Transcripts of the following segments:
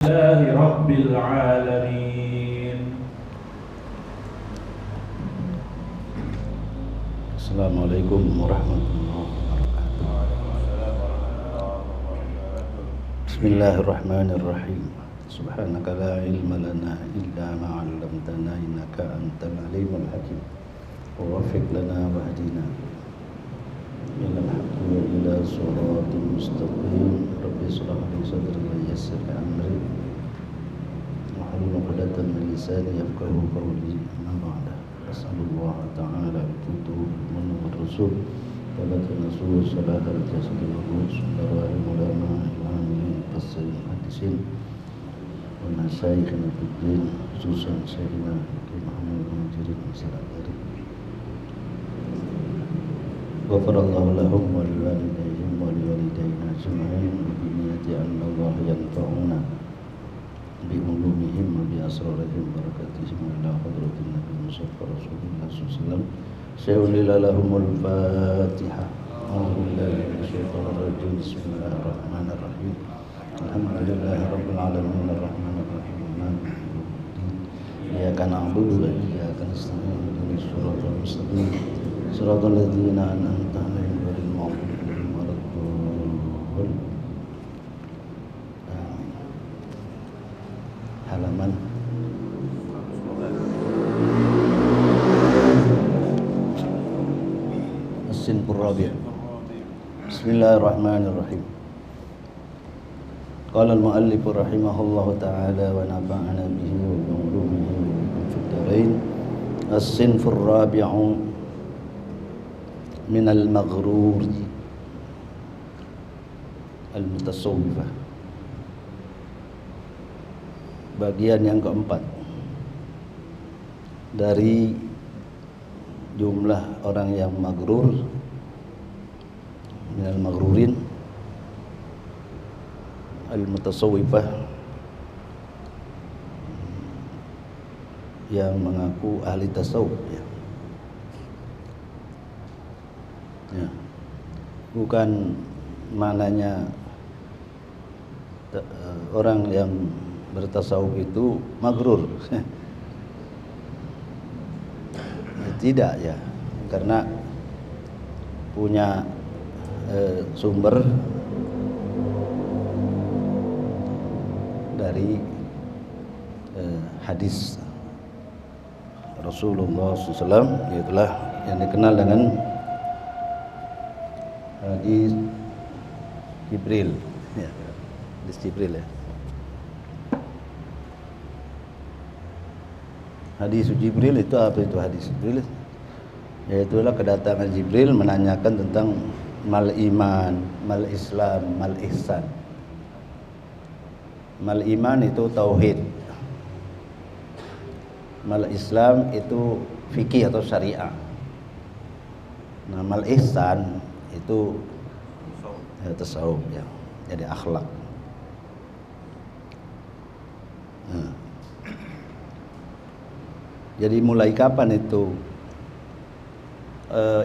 لله رب العالمين. Assalamualaikum warahmatullahi wabarakatuh. Bismillahirrahmanirrahim. Subhanaka la ilma lana illa ma 'allamtana innaka antal alimul hakim. Waffiq lana wahdina ilal haqqi wa ila siratal mustaqim. Rabbi shrah li sadri wa yassir li amri wahlul 'uqdatam min lisani yafqahu qawli. Amma ba'du. As'alullah ta'ala tutu menurut Rasul Tabat Nasul Salat al-Jasad al-Rus Darwa'il ulama Ilhamil Pasir hadisin wa nasyaikhin al-Fiddin Khususan Syekhina Muhammad Muhajirin Masalah dari Ghafarallahu lahum wa liwalidayhim wa liwalidayna ajma'in wa biniyati anna Allah yanfa'una bi'ulumihim wa bi'asrarihim barakatihim ila hadratin Nabi Mustafa Rasulullah SAW. Syawlila lahumul Fatiha. A'udzubillahi minasyaitonir rajim. Bismillahirrahmanirrahim. Alhamdulillahi rabbil alamin arrahmanir rahim maliki yaumiddin. Iyyaka na'budu wa iyyaka nasta'in ihdinas siratal mustaqim siratal ladzina an'amta 'alaihim ghairil maghdubi 'alaihim waladdallin. Halaman As-Sinfur Rabi'. Bismillahirrahmanirrahim. Qala al-mu'allif rahimahullahu ta'ala wa nafa'ana bihi wa bi 'ulumihi wa bikum fid dharain. As-Sinfur Rabi'u min al-maghrur al-mutasawwifah. Bagian yang keempat dari jumlah orang yang maghrur, minal maghrurin al-mutasawwifah, yang mengaku ahli tasawuf, ya. Bukan mananya orang yang bertasawuf itu maghrur. Tidak, ya, karena punya sumber dari hadis Rasulullah SAW, yaitulah yang dikenal dengan hadis Jibril, ya, hadis Jibril, ya. Hadis Jibril itu apa itu hadis Jibril? Yaitulah kedatangan Jibril menanyakan tentang mal iman, mal Islam, mal ihsan. Mal iman itu tauhid. Mal Islam itu fikih atau syariah. Nah, mal ihsan itu tasawuf, ya. Jadi akhlak. Nah. Jadi mulai kapan itu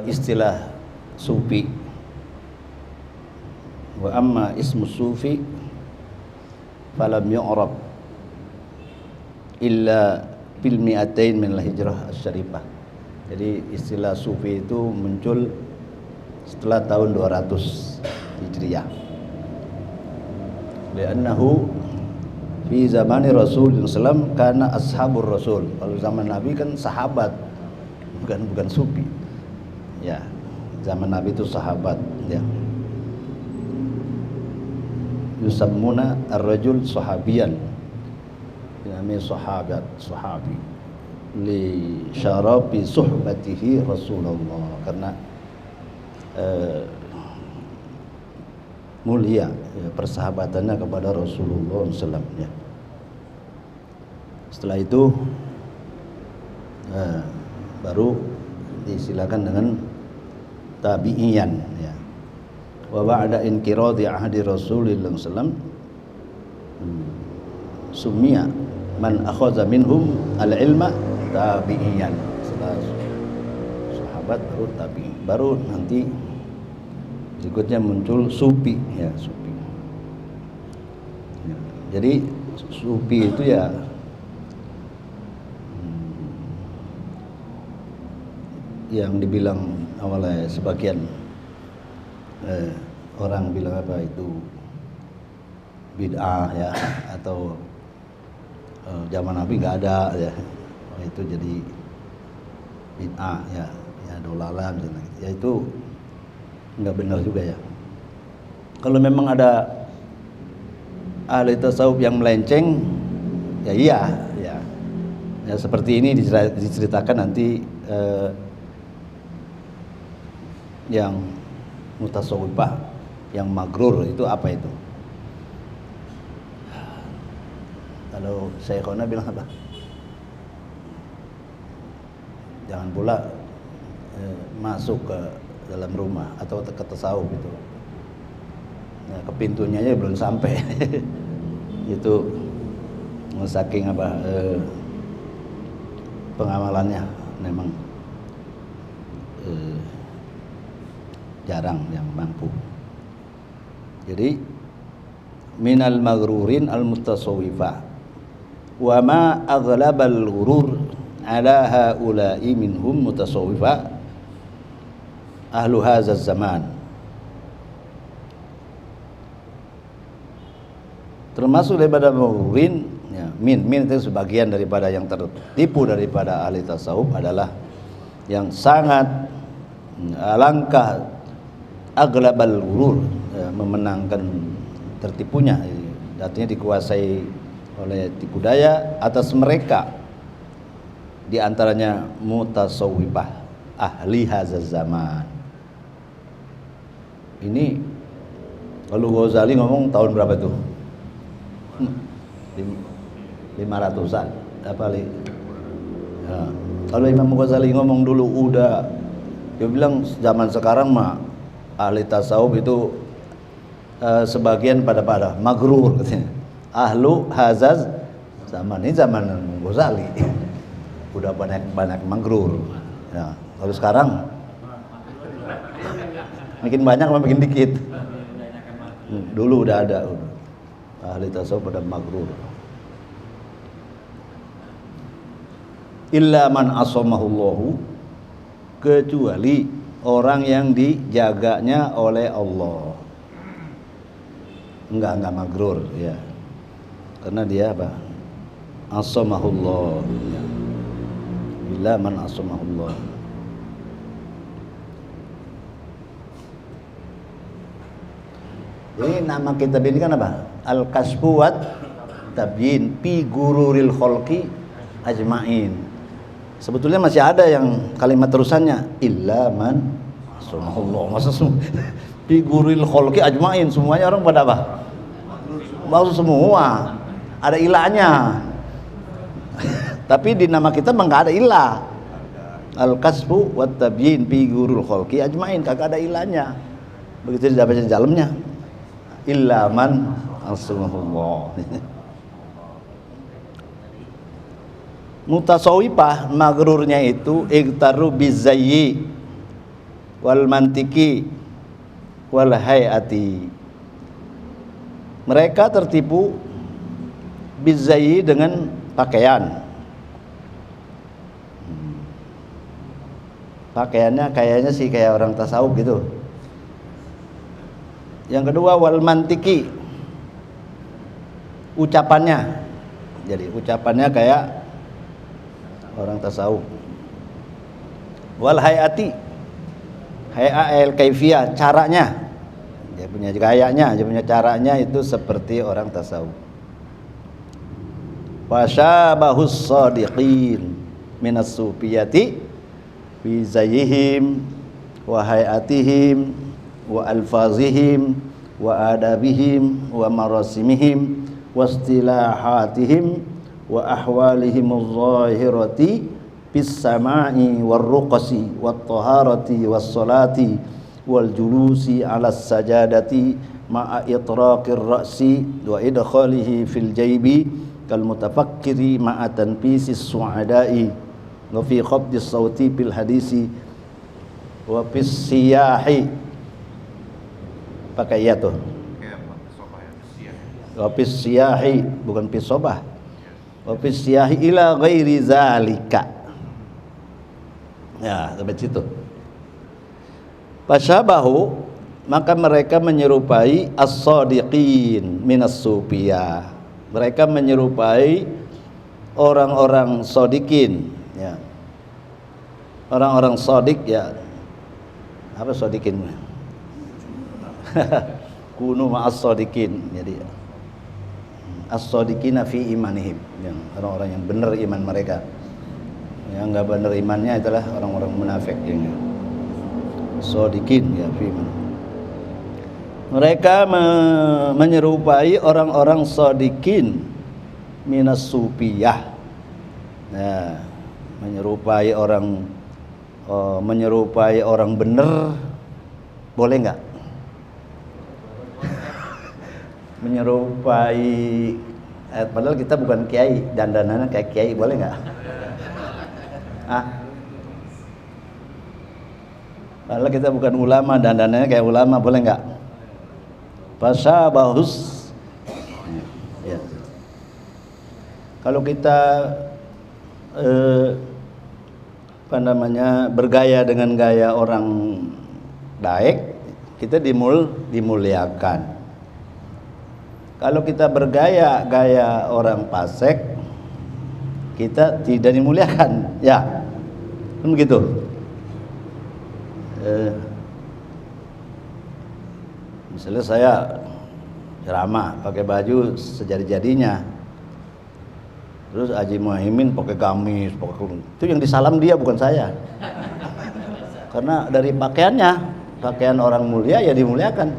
istilah sufi? Wa amma ismu sufi falam yu'rab illa bil mi'atain min al-hijrah asy-syarifah. Jadi istilah sufi itu muncul setelah tahun 200 Hijriah. Li'annahu fi zamani Rasulullah SAW karena ashabur Rasul. Kalau zaman Nabi kan sahabat, bukan sufi. Ya, zaman Nabi itu sahabat, ya. Yusammuna ar-rajul sahabiyan. Namanya sahabat, sahabi. Li syarafi suhbatihi Rasulullah, karena mulia, ya, persahabatannya kepada Rasulullah SAW, ya. Setelah itu baru disilakan dengan tabi'iyan, ya. Wa ba'da inqiradi ahdi Rasulillah SAW summiya man akhadha minhum al-ilma tabi'iyan. Setelah sahabat baru tabi'in, baru nanti berikutnya muncul sufi, ya, sufi. Ya. Jadi sufi itu ya yang dibilang oleh sebagian orang bilang apa itu bid'ah ya, atau zaman Nabi nggak ada ya, itu jadi bid'ah ya, dolalah misalnya, ya itu nggak benar juga ya. Kalau memang ada ahli tasawuf yang melenceng, ya iya ya, seperti ini diceritakan nanti yang mutasawwifah, yang magrur itu apa itu? Kalau Syekhona bilang apa? Jangan pula masuk ke dalam rumah atau ke tasawuf itu. Nah, ke pintunya aja belum sampai. Itu saking apa pengamalannya memang jarang yang mampu. Jadi minal maghrurin al mutasawwifah wa ma aghlabal ghurur ala haula'i minhum mutasawwifah ahlu hadzal zaman. Termasuk daripada maghrurin ya, min itu sebagian daripada yang tertipu daripada ahli tasawuf adalah yang sangat alangkah aghlabal ghurur, memenangkan tertipunya, artinya dikuasai oleh tipu daya atas mereka, di antaranya mutasawwifah ahli hadzal zaman. Ini kalau Ghazali ngomong tahun berapa tuh? 500-an apa li? Ya. Kalau Imam Ghazali ngomong dulu udah, dia bilang zaman sekarang mah ahli tasawuf itu sebagian pada magrur katanya. Ahlu hadzal zaman, ini zaman Ghazali udah banyak magrur ya. Kalau sekarang makin banyak apa makin dikit? Dulu udah ada ahli tasawuf pada magrur. Illa man asamahullahu, kecuali orang yang dijaganya oleh Allah. Enggak magrur ya. Karena dia apa? Asamahullah ya. Illa man asamahullah. Jadi nama kitab ini kan apa? Al-Kasfu wat Tabyin fi gururil khalqi ajmain. Sebetulnya masih ada yang kalimat terusannya illa man asamahullah. Masa fi gururil khalqi ajmain, semuanya orang pada apa? Maksud semua. Ada ilahnya. Tapi di nama kita memang enggak ada ilah. Al-Kasfu wat Tabyin fi gururil khalqi ajmain, kagak ada ilahnya. Begitu dibaca di dalamnya. Illa man asamahullah. Mutasawwifah magrurnya itu igtaru bizayyi wal mantiki wal hayati. Mereka tertipu bizayyi dengan pakaian. Pakaiannya kayaknya sih kayak orang tasawuf gitu. Yang kedua wal mantiki, ucapannya. Jadi ucapannya kayak orang tasawuf. Wal hayati, hayal kaifiyah, caranya. Dia punya gayanya, dia punya caranya itu seperti orang tasawuf. Fasyabahus shadiqin minas sufiyati fi zayyihim wa hayatihim wa alfazihim wa adabihim wa marasimihim wa istilahatihim wa ahwalihim adh-dhahirati bis sama'i war ruqsi wat taharati was salati wal julusi 'ala sajadati ma'a itraqir ra'si wa idkhalihi fil jaybi kal mutafakkiri ma'a tanfisis su'ada'i wa fi khabdis sauti bil hadisi wa fis siyahi. Pakai iya tuh. Wa fis siyahi, bukan fis sobah. Wa fis siyahi ila ghairi zalika. Ya, sampai situ. Fasyabahu, maka mereka menyerupai as-sadiqin minas sufiyah. Mereka menyerupai orang-orang sodikin, ya. Orang-orang sodik, ya. Apa sodikin? Kunu ma'as sodikin. Jadi as-sodikina fi imanihim, yang orang-orang yang benar iman mereka. Yang enggak benar imannya adalah orang-orang munafik, yang sodikin, ya, fi iman. Mereka menyerupai orang-orang sodikin minas sufiyah. Nah, menyerupai orang benar boleh nggak? Menyerupai padahal kita bukan kiai, dandanannya kayak kiai, boleh nggak? Padahal kita bukan ulama, dandanannya kayak ulama, boleh nggak? Fasabahus, ya. Kalau kita bergaya dengan gaya orang baik, kita dimuliakan. Kalau kita bergaya orang fasik, kita tidak dimuliakan, ya, kan begitu. Misalnya saya ceramah pakai baju sejadi-jadinya, terus Haji Muhaimin pakai gamis, pakai kurung, itu yang disalam dia, bukan saya. Karena dari pakaiannya, pakaian orang mulia ya dimuliakan.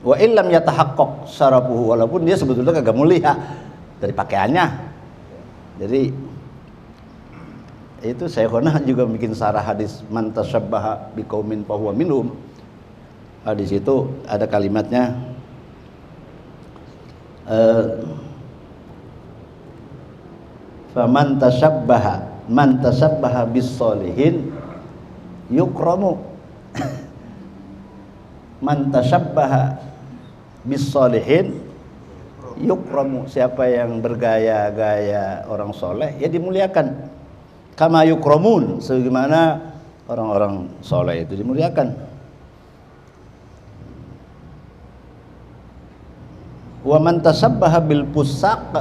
Wa illam yatahaqqaq syarafuhu, walaupun dia sebetulnya kagak mulia dari pakaiannya. Jadi itu Syekhona juga bikin sarah hadis man tasyabbaha biqaumin fahuwa minhum. Hadis itu ada kalimatnya, faman tashabbaha bis solihin yukramu. Man tashabbaha bis solihin yukramu, siapa yang bergaya-gaya orang soleh ya dimuliakan. Kama yukramun, sebagaimana orang-orang soleh itu dimuliakan. Wa man tashabbaha bil fusaq,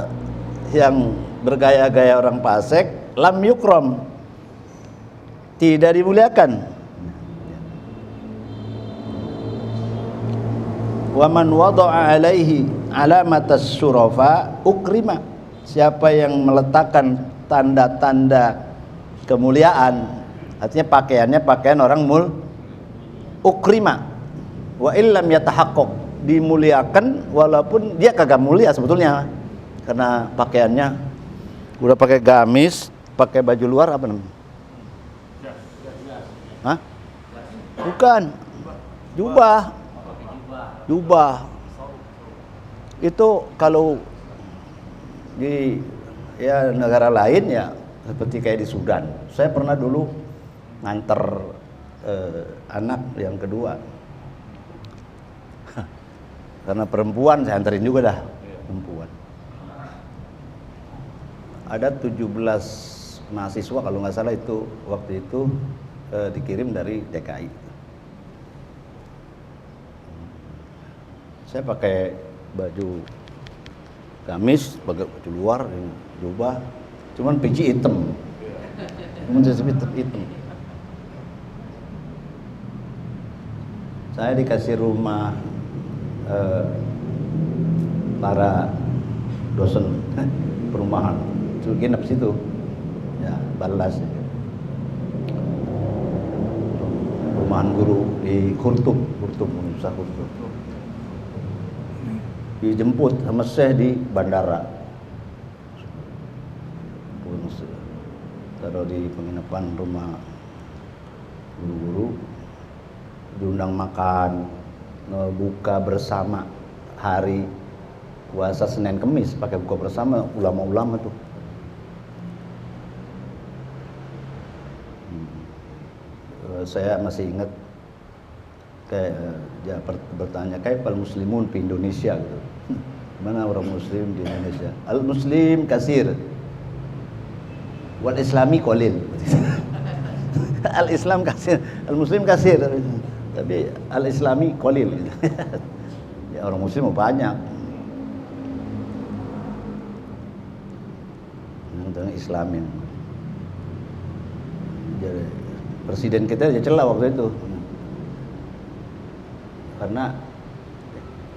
yang bergaya-gaya orang fasik, lam yukram, tidak dimuliakan. Wa man wada'a alaihi alamatas syurafa ukrima, siapa yang meletakkan tanda-tanda kemuliaan, artinya pakaiannya pakaian orang ukrima, wa illam yatahaqqaq, dimuliakan walaupun dia kagak mulia sebetulnya, karena pakaiannya udah pakai gamis, pakai baju luar apa namanya? Hah? Bukan, jubah. Itu kalau di negara lain ya seperti kayak di Sudan. Saya pernah dulu nganter anak yang kedua. Karena perempuan saya anterin juga dah, perempuan. Ada 17 mahasiswa kalau nggak salah itu waktu itu dikirim dari DKI. Saya pakai baju gamis, pakai baju luar, jubah, cuman peci hitam, hitam. Saya dikasih rumah para dosen perumahan, suruh nginep situ, ya, balas. Perumahan guru di Khurtum, Universitas Khurtum. Dijemput sama Syekh di bandara, taruh di penginapan rumah guru-guru, diundang makan, buka bersama hari puasa Senin Kemis, pakai buka bersama ulama-ulama tuh. Saya masih ingat kayak dia bertanya kaipal muslimun di Indonesia gitu. Mana orang muslim di Indonesia? Al muslim kasir. Wal islami qalil. Al Islam kasir, al muslim kasir. Tapi al islami qalil. Ya orang muslim banyak. Yang Islamin. Jadi presiden kita aja celah waktu itu. Karena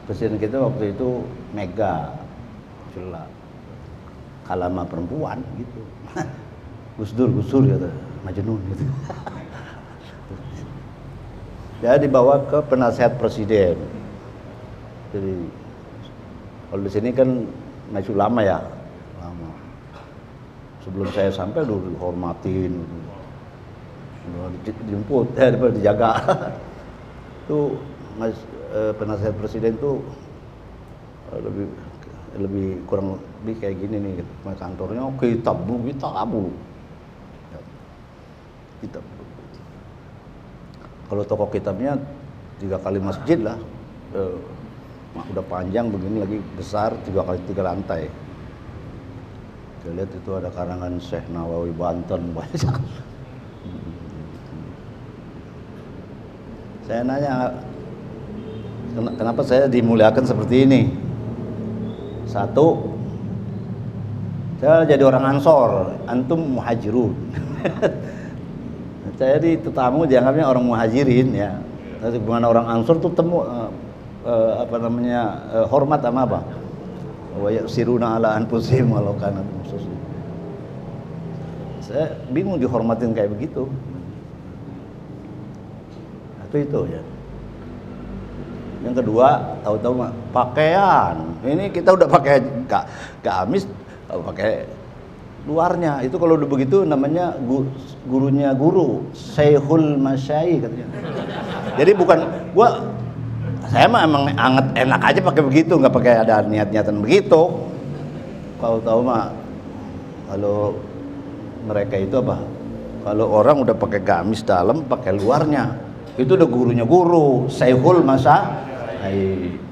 presiden kita waktu itu mega celah kalama perempuan gitu. Gus Dur gitu, Majnun gitu. Dia dibawa ke penasihat presiden. Jadi kalau di sini kan masih lama ya, lama. Sebelum saya sampai udah dihormatin, dijemput, dijaga. Tuh penasihat presiden tuh lebih kurang lebih kayak gini nih, kantornya kitab dulu. Kalau toko kitabnya 3 kali masjid lah, udah panjang begini lagi besar 3 kali 3 lantai. Kita lihat itu ada karangan Syekh Nawawi Banten banyak. Saya nanya, kenapa saya dimuliakan seperti ini? Satu, saya jadi orang Ansor, antum muhajirun. Saya di tetamu dianggapnya orang muhajirin ya. Tapi bukan orang Ansor tuh hormat sama apa? Wa yasiruna ala anfusihim walau kana khusus. Saya bingung dihormatin kayak begitu. Itu ya. Yang kedua, tahu-tahu pakaian. Ini kita udah pakai gamis, pakai luarnya. Itu kalau udah begitu namanya gurunya guru, Syekhul Masyayikh katanya. Jadi bukan saya mah emang enak aja pakai begitu, nggak pakai ada niat-niatan begitu. Kalau tahu mah kalau mereka itu apa? Kalau orang udah pakai gamis dalam, pakai luarnya. Itu udah gurunya guru, Syekhul Masyayikh.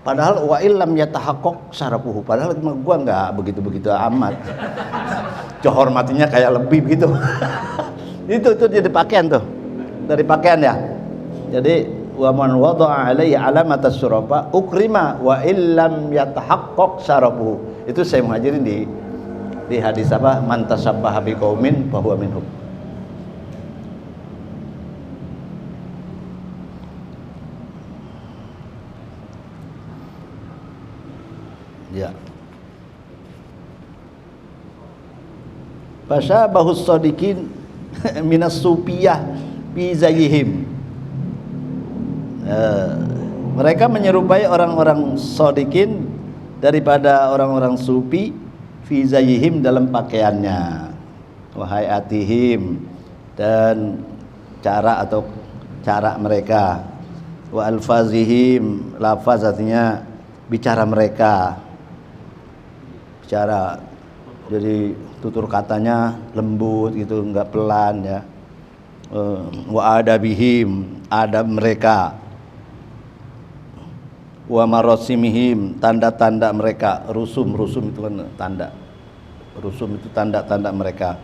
Padahal wa illam yatahaqqaq syarafuhu. Padahal gua enggak begitu-begitu amat. Kehormatannya kayak lebih gitu. itu jadi pakaian tuh. Dari pakaian ya. Jadi wa man wada'a alaihi alamatas syurafa ukrima wa illam yatahaqqaq syarafuhu. Itu saya Muhajirin di hadis apa? Man tasabbaha biqaumin fa huwa minhum. Ya. Fasyabahus shadiqin minas sufiyah fi zayihim. Mereka menyerupai orang-orang shadiqin daripada orang-orang sufi fi zayihim dalam pakaiannya. Wa hayatihim dan cara mereka. Wa alfazihim, lafaz artinya bicara mereka. Bicara, jadi tutur katanya lembut gitu, enggak pelan ya. Wa adabihim, adab mereka. Wa marasimihim, tanda-tanda mereka. Rusum itu kan tanda. Rusum itu tanda-tanda mereka.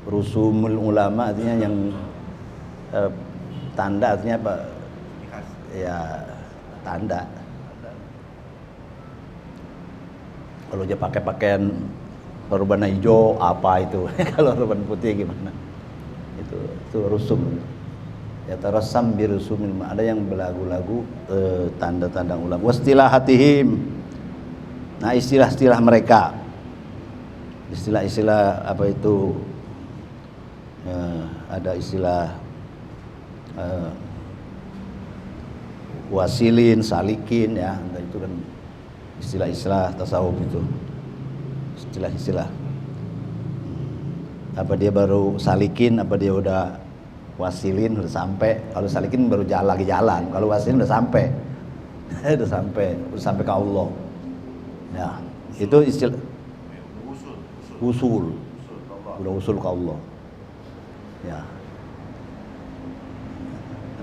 Rusumul ulama artinya yang tanda artinya apa? Ya tanda. Kalau dia pakai pakaian berwarna hijau apa itu? Kalau berwarna putih gimana? Itu rusum. Ya tarassam birusumin, ada yang belagu-lagu tanda-tanda ulama. Wastilahatihim. Nah, istilah-istilah mereka. Istilah-istilah apa itu? Ada istilah wasilin, salikin ya, itu kan istilah-istilah tasawuf itu. Istilah-istilah. Apa dia baru salikin, apa dia udah wasilin udah sampai. Kalau salikin baru lagi jalan, kalau wasilin udah sampai. udah sampai ke Allah. Ya, itu istilah usul. Udah usul ke Allah. Ya.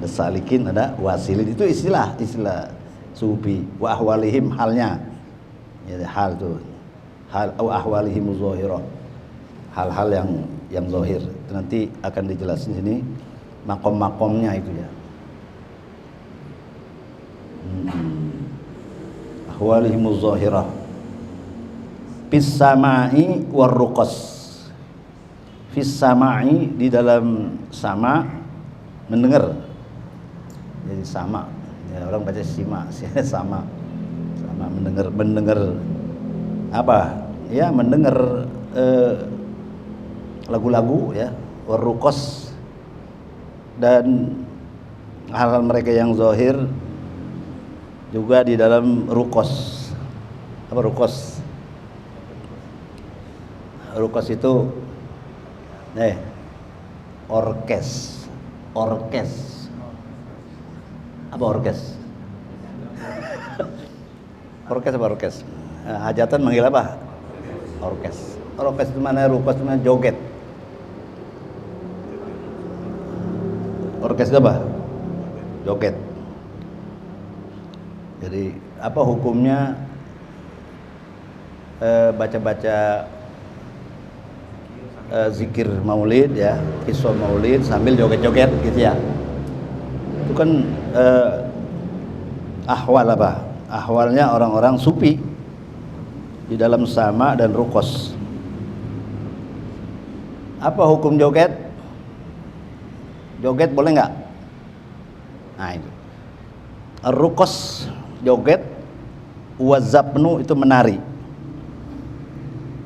Ada salikin, ada wasilin, itu istilah sufi. Wa ahwalihim, halnya. Ya, hal itu. Hal au ahwalihim zahirah. Hal-hal yang zahir. Itu nanti akan dijelasin sini makom-makomnya itu ya. Ahwalihim zahirah. Fis sama'i war ruqas. Fis sama'i, di dalam sama, mendengar. Jadi sama, ya, orang baca sama mendengar apa ya, mendengar lagu-lagu ya, war ruqas, dan hal-hal mereka yang zahir juga di dalam ruqas. Apa ruqas? Ruqas itu orkes. Apa orkes? Orkes apa orkes? Hajatan manggil apa? Orkes. Orkes itu mana? Ruqas itu mana? Joget. Orkes itu apa? Joget. Jadi apa hukumnya baca-baca zikir maulid ya, kisah maulid sambil joget-joget gitu ya? Itu kan ahwal apa? Ahwalnya orang-orang sufi di dalam sama dan ruqas. Apa hukum joget? Joget boleh nggak? Nah itu. Ruqas joget, wazabnu itu menari.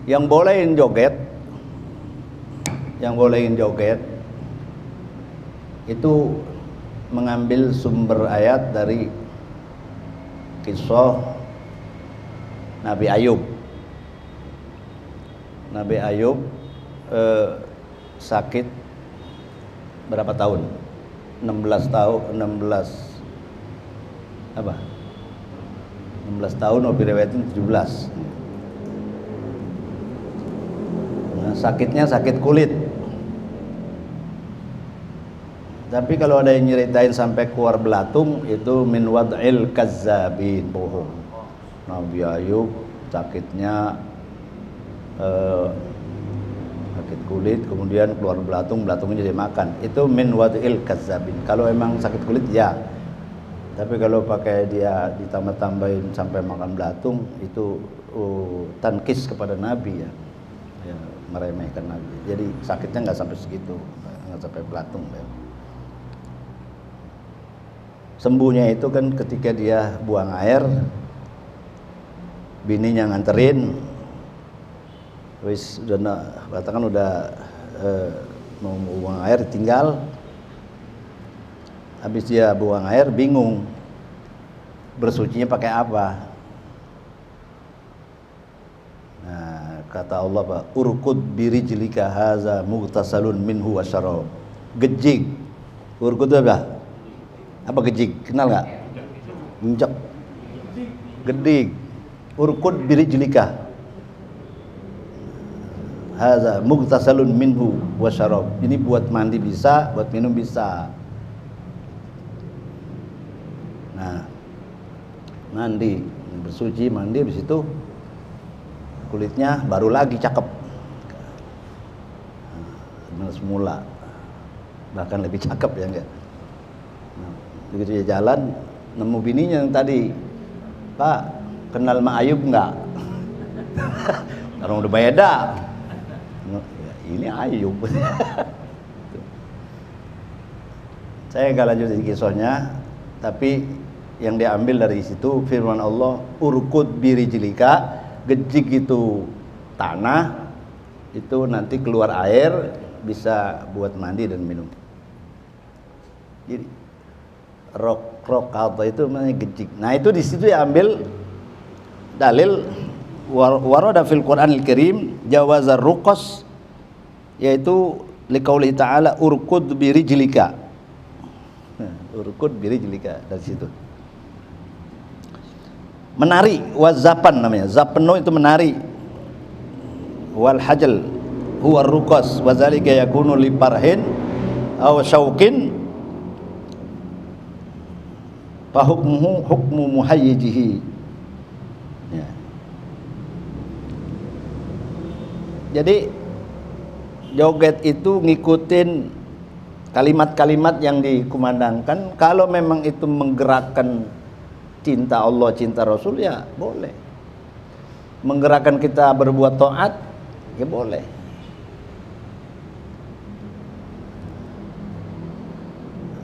Yang bolehin joget itu mengambil sumber ayat dari kisah Nabi Ayub. Nabi Ayub sakit berapa tahun? 16 tahun, 16 tahun, Nabi riwayatin 17. Nah, sakitnya sakit kulit. Tapi kalau ada yang nyeritain sampai keluar belatung, itu min wad'il kazzabin, bohong. Nabi Ayub sakitnya sakit kulit, kemudian keluar belatungnya jadi makan. Itu min wad'il kazzabin. Kalau emang sakit kulit ya. Tapi kalau pakai dia ditambah-tambahin sampai makan belatung, itu tankis kepada Nabi ya. Ya, meremehkan Nabi. Jadi sakitnya nggak sampai segitu, nggak sampai belatung ya. Sembuhnya itu kan ketika dia buang air, bininya nganterin, wis udah katakan udah mau buang air, tinggal. Habis dia buang air bingung bersucinya pakai apa. Nah, kata Allah, Pak, urkud birijlika haza mughtasalun minhu wasyarab. Gejig. Urkud itu apa? Apa gejig? Kenal nggak? Injak. Gedik. Urkud birijlika haza mughtasalun minhu wasyarab. Ini buat mandi bisa, buat minum bisa. Nah, mandi, bersuci, mandi, habis itu kulitnya baru lagi cakep, semula, bahkan lebih cakep ya enggak. Nah, begitu dia jalan, nemu bininya yang tadi, Pak, kenal Mak Ayub enggak? Orang udah beda. Ya, ini Ayub. Saya enggak lanjutin kisahnya, tapi yang diambil dari situ firman Allah, urkud birijlika, gejik itu tanah, itu nanti keluar air, bisa buat mandi dan minum. Jadi rokata itu namanya gejik. Nah itu di situ diambil dalil warada fil Qur'anil Karim jawazar ruqas, yaitu liqauli ta'ala urkud birijlika. Urkud birijlika, dari situ. Menari, wazapan namanya. Zapno itu menari. Wal hajal huwa ruqas wa zalika yakunu li parhin aw syauqin fa hukmuhu hukmu muhayyijihi. Ya. Jadi joget itu ngikutin kalimat-kalimat yang dikumandangkan. Kalau memang itu menggerakkan cinta Allah, cinta Rasul, ya boleh. Menggerakkan kita berbuat taat, ya boleh.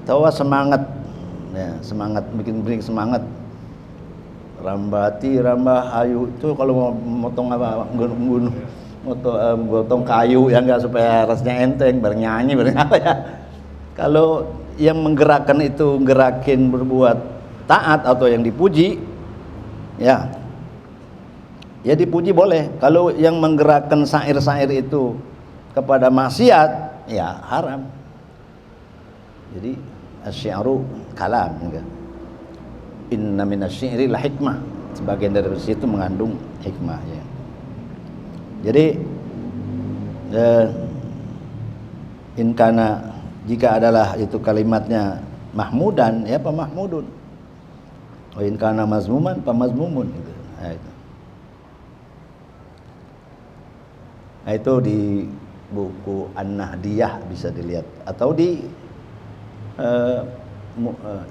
Tawa semangat, ya semangat, bikin semangat. Rambati, rambah ayu itu kalau mau motong apa, gotong kayu ya enggak, supaya rasanya enteng, bareng nyanyi bareng apa ya. Kalau yang menggerakkan itu gerakin berbuat taat atau yang dipuji, ya dipuji boleh. Kalau yang menggerakkan syair-syair itu kepada maksiat, ya haram. Jadi asy-syi'ru kalam, enggak. Inna minasy-syi'ri la hikmah. Sebagian dari situ mengandung hikmah, ya. Jadi inkana, jika adalah itu kalimatnya mahmudan, ya pa mahmudun. Wa inkana mazmuman pa mazmumun, gitu. Nah, itu di buku An-Nahdiyah bisa dilihat, atau di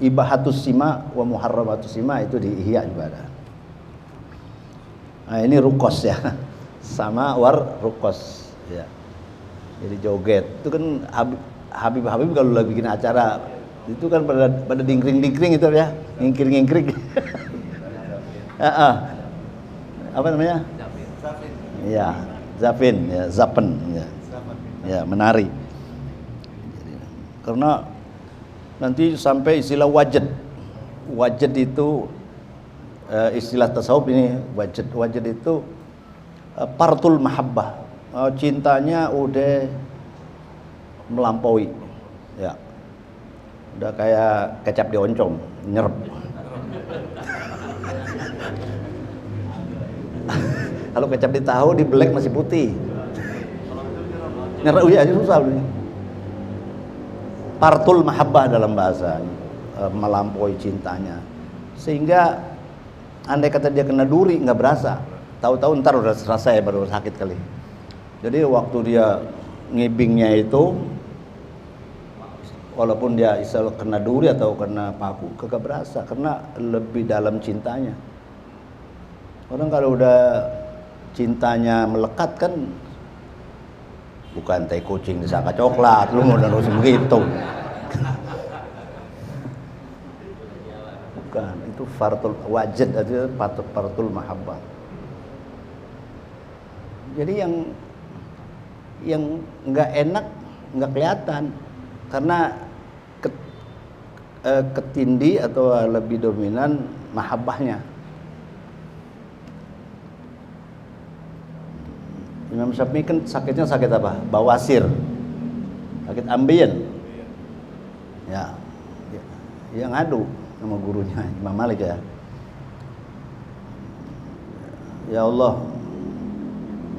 Ibahatus Sima wa Muharramatus Sima, itu di Ihya juga ada. Nah, ini rukos ya. Sama war rukos, ya. Jadi joget itu kan Habib kalau lagi bikin acara itu kan pada dingkring itu ya, ngingkring. Apa namanya? Iya, zafin, ya, zapen, ya. Ya, menari. Karena nanti sampai istilah wajad. Wajad itu istilah tasawuf ini, wajad itu partul mahabbah, cintanya udah melampaui, ya, udah kayak kecap di oncom, nyerep. Kalau kecap di tahu di black masih putih, nyerep ya, susah ini. Partul mahabbah dalam bahasa, melampaui cintanya, sehingga andai kata dia kena duri nggak berasa. Tahu-tahu ntar udah selesai, baru sakit kali. Jadi waktu dia ngibingnya itu, walaupun dia isal kena duri atau kena paku, kagak berasa, karena lebih dalam cintanya. Orang kalau udah cintanya melekat kan, bukan tai kucing disangka coklat, lu mau harus begitu. Bukan, itu fartul wajid, itu fartul mahabbah. Jadi yang nggak enak nggak kelihatan, karena ketindi atau lebih dominan mahabbahnya. Imam Syafi'i kan sakitnya sakit apa? Bawasir, sakit ambien. Ya, yang ngadu sama gurunya Imam Malik, ya. Ya Allah,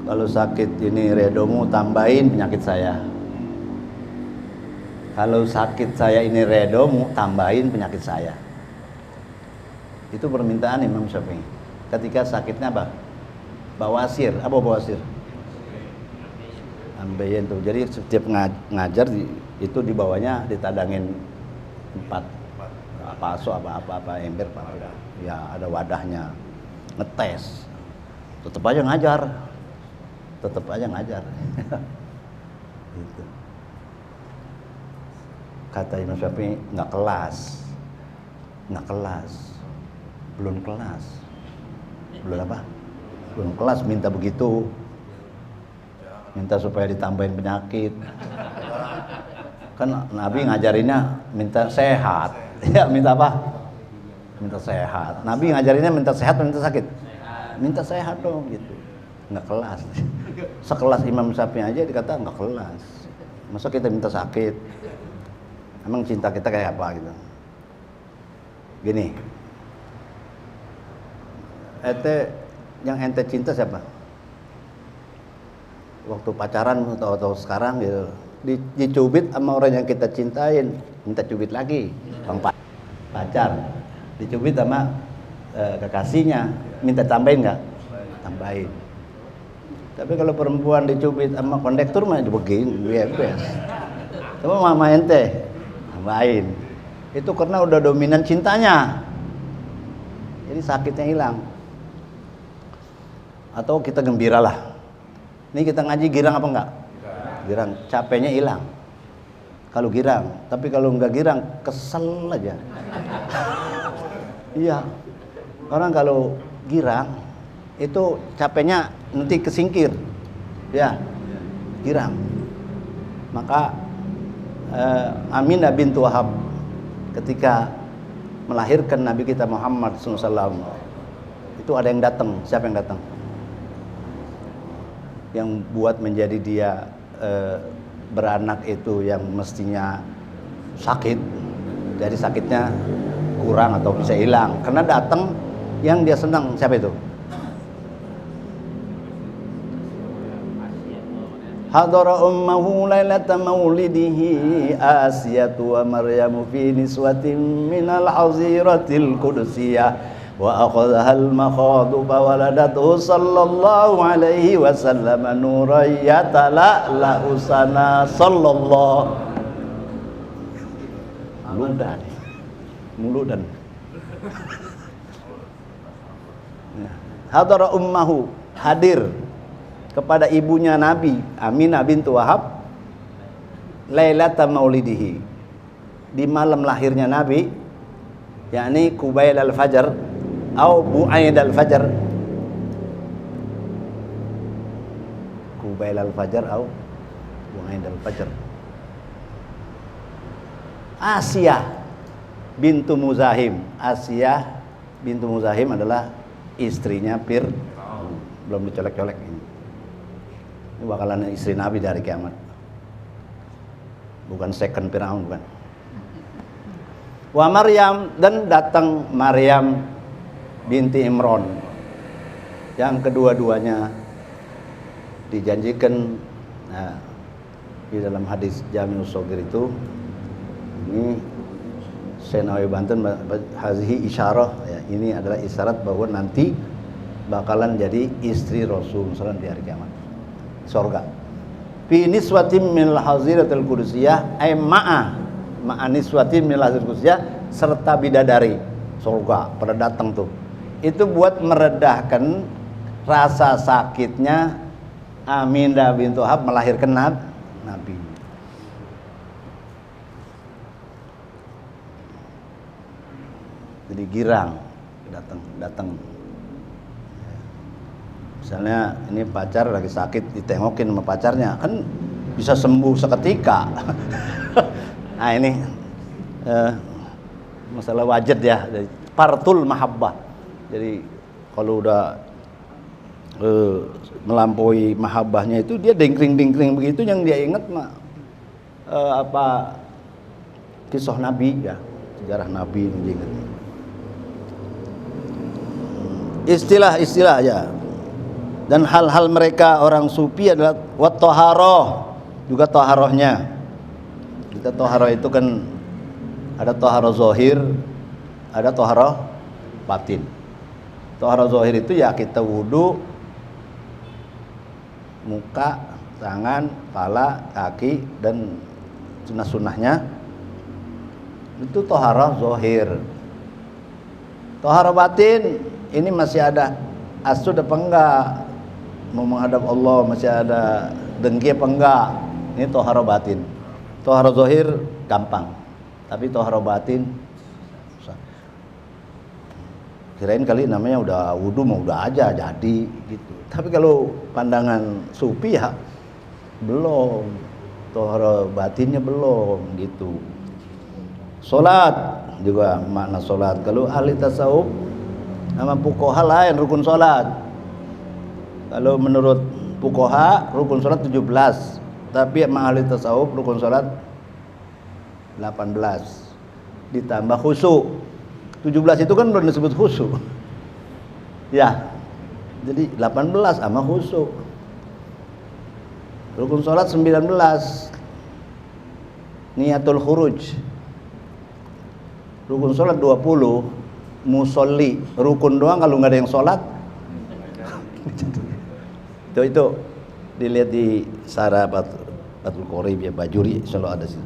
kalau sakit ini redomu, tambahin penyakit saya. Kalau sakit saya ini redomu, tambahin penyakit saya. Itu permintaan Imam Syafi'i ketika sakitnya apa? Bawasir. Apa bawasir? Ambeien tuh. Jadi setiap ngajar itu di bawahnya ditadangin 4 paso apa ember apa. Ya ada wadahnya. Ngetes. Tetap aja ngajar. Gitu. Kata Imam Syafi'i, nggak kelas, belum kelas, minta begitu, minta supaya ditambahin penyakit. Kan Nabi ngajarinnya minta sehat, ya minta apa? Minta sehat. Nabi ngajarinnya minta sehat, minta sakit, minta sehat dong, gitu. Nggak kelas. Sekelas Imam Syafi'i aja dikata nggak kelas. Masa kita minta sakit? Emang cinta kita kayak apa gitu? Gini, yang ente cinta siapa? Waktu pacaran atau sekarang gitu, dicubit sama orang yang kita cintain, minta cubit lagi. Bang pacar dicubit sama kekasihnya, minta tambahin nggak? Tambahin. Tapi kalau perempuan dicubit sama kondektur mah begini, bebas. Coba mama ente tambahin. Itu karena udah dominan cintanya, jadi sakitnya hilang. Atau kita gembira lah. Ini kita ngaji girang apa enggak? Girang, capeknya hilang. Kalau girang, tapi kalau enggak girang, kesel aja. Iya. Orang kalau girang itu capeknya nanti kesingkir. Ya. Girang. Maka Aminah bintu Wahab ketika melahirkan Nabi kita Muhammad SAW, itu ada yang datang. Siapa yang datang? Yang buat menjadi dia beranak itu yang mestinya sakit, jadi sakitnya kurang atau bisa hilang karena datang yang dia senang. Siapa itu? Hadara ummahu lailata maulidihi Asiyatu wa Maryamu fi niswatin minal haziratil qudsiyah wa akhadhal makhadu fawaladathu sallallahu alaihi wasallam nuran yatala usana sallallahu muludan. Hadara ummahu, hadir kepada ibunya Nabi Aminah bintu Wahab lailata maulidihi, di malam lahirnya Nabi, yakni Qubail al-Fajr atau Bu'aid al-Fajr. Qubail al-Fajr atau Bu'aid al-Fajr. Asiyah bintu Muzahim. Asiyah bintu Muzahim adalah istrinya Fir'aun. Belum dicolek-colek ini. Ini bakalan istri Nabi dari kiamat. Bukan second Fir'aun, bukan. Wa Maryam, dan datang Maryam binti Imran, yang kedua-duanya dijanjikan di dalam hadis Jami'us Shaghir itu. Ini Senawi Banten, hazihi isyarah ya, ini adalah isyarat bahwa nanti bakalan jadi istri Rasul SAW di hari kiamat surga. Fi niswatin minal haziratil qudsiyah ay ma'a niswatin minal haziratil qudsiyah, serta bidadari surga pada datang tuh. Itu buat meredahkan rasa sakitnya Aminah bintu Wahab melahirkan Nabi. Jadi girang datang. Misalnya ini pacar lagi sakit, ditengokin sama pacarnya, kan bisa sembuh seketika. Nah ini masalah wajad ya, partul mahabbah. Jadi kalau udah melampaui mahabbahnya itu, dia dengkring begitu, yang dia ingat mah kisah Nabi ya, sejarah Nabi yang dia ingat. Istilah ya. Dan hal-hal mereka orang sufi adalah wat thaharah, juga thaharahnya. Kita thaharah itu kan ada thaharah zahir, ada thaharah batin. Thaharah zahir itu ya kita wudu, muka, tangan, kepala, kaki, dan sunnah-sunnahnya. Itu thaharah zahir. Thaharah batin ini masih ada asud apa enggak, mau menghadap Allah masih ada dengki apa enggak. Ini thaharah batin. Thaharah zahir gampang, tapi thaharah batin susah. Kirain kali namanya udah wudu mau udah aja jadi gitu. Tapi kalau pandangan sufi ya belum, thaharah batinnya belum gitu. Salat juga makna salat. Kalau ahli tasawuf nama fuqaha lain rukun salat. Kalau menurut fuqaha rukun salat 17, tapi ahli tasawuf rukun salat 18 ditambah khusyuk. 17 itu kan belum disebut khusyuk. Ya. Jadi 18 sama khusyuk. Rukun salat 19 niatul khuruj. Rukun sholat 20, musolli, rukun doang kalau nggak ada yang sholat. itu dilihat di Sarah Fathul Qorib ya, Bajuri selalu ada sih.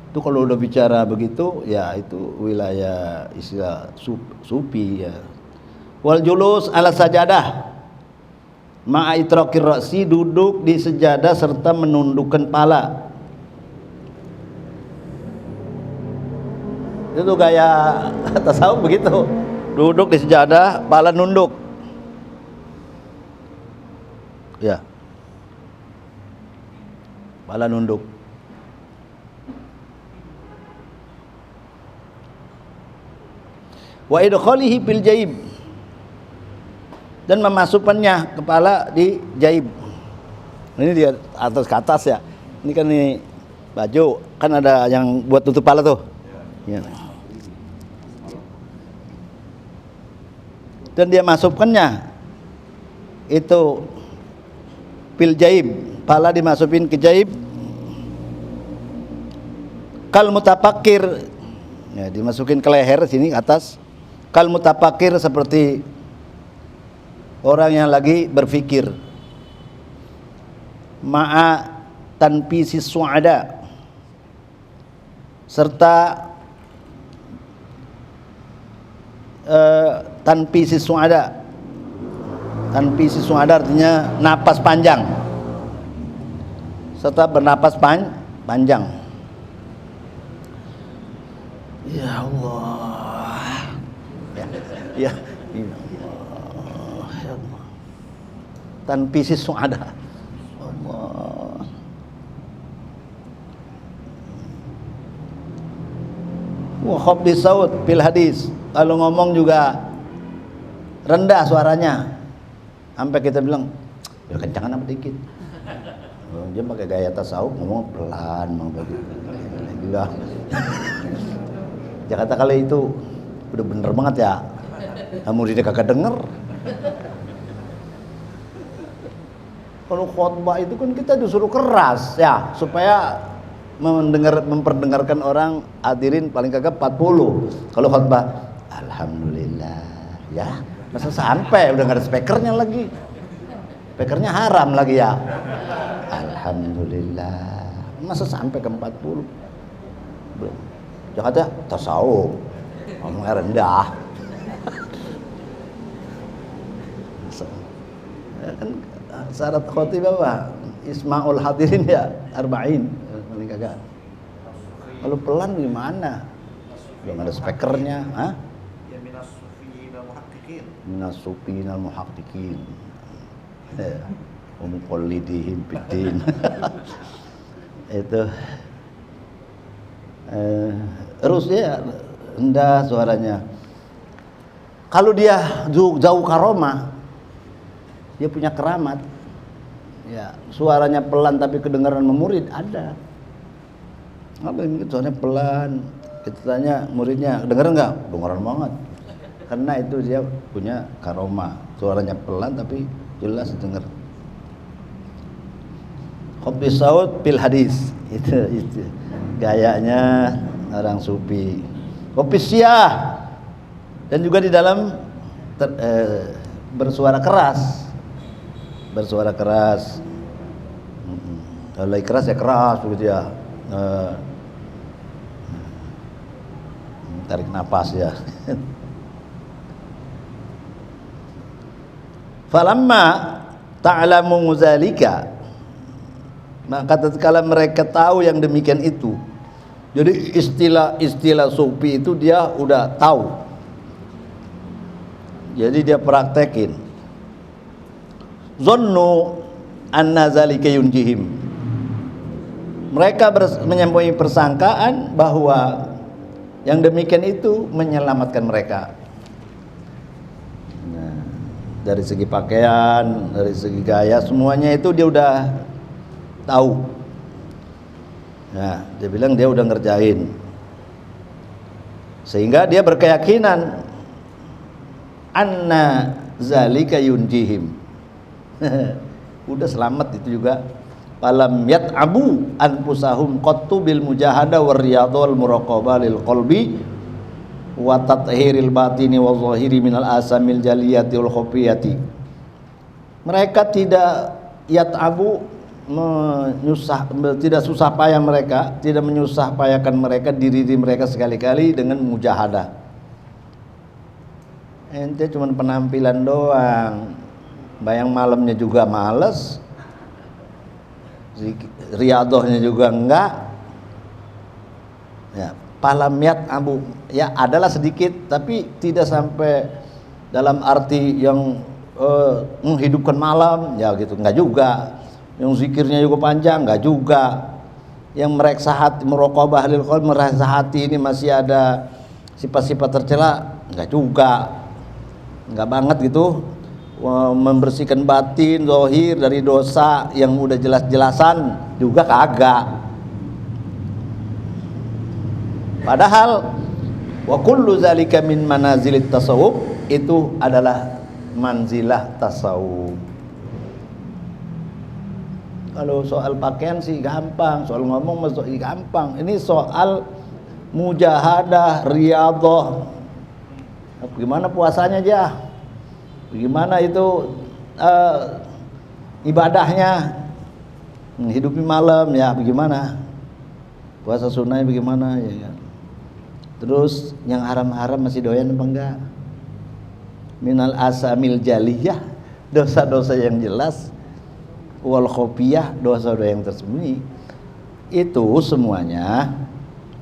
Itu kalau udah bicara begitu ya itu wilayah istilah sufi ya. Wal julus ala sajadah ma'a itraqir ra'si, duduk di sejadah serta menundukkan pala. Itu gaya tasawuf begitu. Duduk di sejadah, pala nunduk. Ya. Pala nunduk. Wa idkhalihi fil jaib, dan memasukkannya kepala di jaib. Ini dia atas ke atas ya. Ini kan nih baju kan ada yang buat tutup kepala tuh. Ya. Dan dia masukkannya itu fil jaib, pala dimasukin ke jaib. Kal mutafakir, ya, dimasukin ke leher sini ke atas. Kal mutafakir, seperti orang yang lagi berfikir. Ma'a tanfisi su'ada, serta tanfisi su'ada. Tanfisi su'ada artinya napas panjang, serta bernapas panjang. Ya Allah, ya Allah, ya Allah. Tanfisi su'ada. Allah. Wa khafdi saut fil hadis. Kalau ngomong juga rendah suaranya, sampai kita bilang ya kencangan apa dikit. Dia pakai gaya tasawuf, ngomong pelan, mau begitu. Gila. Jakarta kali itu udah bener banget ya. Muridnya kagak denger. Kalau khotbah itu kan kita disuruh keras ya, supaya memperdengarkan orang hadirin paling kagak 40. Kalau khotbah alhamdulillah ya, masa sampai udah nggak ada speakernya lagi. Speakernya haram lagi ya. Alhamdulillah, masa sampai ke 40. Belum. Jakarta tasawuf, ngomongnya rendah. Kan syarat khotibah apa? Ismaul hadirin ya, arba'in. Paling kagak. Kalau pelan gimana? Belum ada speakernya, hah? Ya minas sufiin al-muhaqqiqin. Minas sufiin al-muhaqqiqin. Muqallidihim fiddin. Itu terus ya rendah suaranya. Kalau dia jauh karomah, dia punya keramat. Ya, suaranya pelan tapi kedengaran memurid ada. Apa ini suaranya pelan? Kita tanya muridnya, kedengaran nggak? Kedengaran banget. Karena itu dia punya karomah. Suaranya pelan tapi jelas dengar. Khafdi saut fil hadis. Itu gayanya orang sufi. Qofisiyah, dan juga di dalam bersuara keras. Bersuara keras. Kalau lagi keras ya keras begitu ya. Tarik napas ya. Falamma ta'lamu zalika, maka tatkala mereka tahu yang demikian itu. Jadi istilah sufi itu dia udah tahu. Jadi dia praktekin. Zonnu anna zalika yunjihim. Mereka menyampai persangkaan bahwa yang demikian itu menyelamatkan mereka. Nah, dari segi pakaian, dari segi gaya, semuanya itu dia udah tahu. Nah, dia bilang dia udah ngerjain. Sehingga dia berkeyakinan anna zalika yunjihim. Udah selamat itu juga falam yat'abu anfusahum qattu bil mujahada war riyadha wal muraqabah lil qalbi wa tathhiril batini wa zahiri minal asamil jaliyati wal khafiyati. Mereka tidak yat'abu, tidak susah payah mereka, tidak menyusah payakan mereka diri mereka sekali-kali dengan mujahadah. Ente cuma penampilan doang, bayang malamnya juga males, riadohnya juga enggak. Ya, palamiyat abu, ya adalah sedikit, tapi tidak sampai dalam arti yang menghidupkan malam, ya gitu, enggak juga. Yang zikirnya juga panjang, enggak juga. Yang mereksa hati, muraqabah lil qalbi, merasa hati ini masih ada sifat-sifat tercela, enggak juga. Enggak banget gitu. Membersihkan batin, zahir dari dosa yang udah jelas-jelasan juga kagak. Padahal wa kullu zalika min manazilit tasawuf, itu adalah manzilah tasawuf. Kalau soal pakaian sih gampang, soal ngomong masih gampang. Ini soal mujahadah, riyadhah. Bagaimana puasanya aja? Bagaimana itu ibadahnya? Menghidupi malam ya bagaimana? Puasa sunnahnya bagaimana ya kan? Terus yang haram-haram masih doyan apa enggak? Minal asamil jaliyah, dosa-dosa yang jelas, wal khofiyah, dosa-dosa yang tersembunyi. Itu semuanya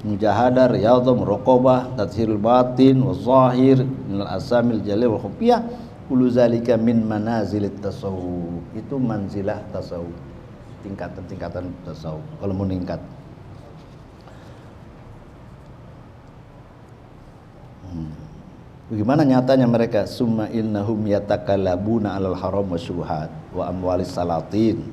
mujahadah, riyadhah, muraqabah, tathhirul batin, wazahir, minal asamil jaliyah wal khofiyah, kullu zalika min manazilit tasawuf. Itu manzilah tasawuf, tingkatan-tingkatan tasawuf kalau meningkat. Bagaimana nyatanya mereka? Summa innahum yatakalabuna alal haram wa syubhat wa amwalis salatin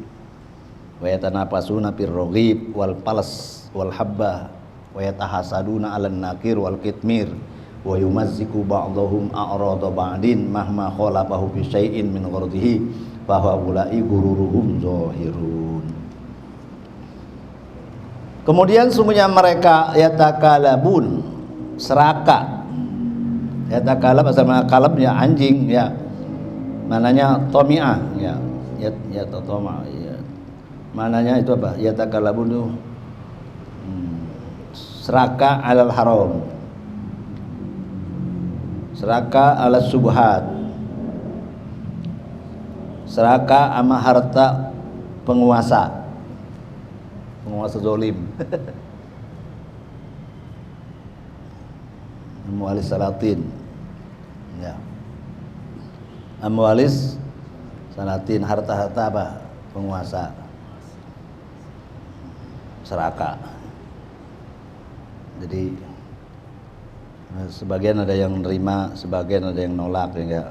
wa yatanapasuna fir raghib wal palas wal habba wa yatahasaduna alan nakir wal kitmir wa yumazziku ba'dahum a'rada ba'din mahma khalafahu bi syai'in min ghurdihi fa huwa ulai gururuhum zahirun. Kemudian sungguhnya mereka yatakalabun, serakah. Yatakalab asal mana kalab ya anjing ya, mananya tomi'ah ya, ya toma ya, mananya itu apa? Yatakalabun itu seraka alal haram, seraka ala subhat, seraka ama harta penguasa zolim. Amwalis salatin ya, amwalis salatin, harta-harta apa? Penguasa, seraka. Jadi sebagian ada yang nerima, sebagian ada yang nolak ya.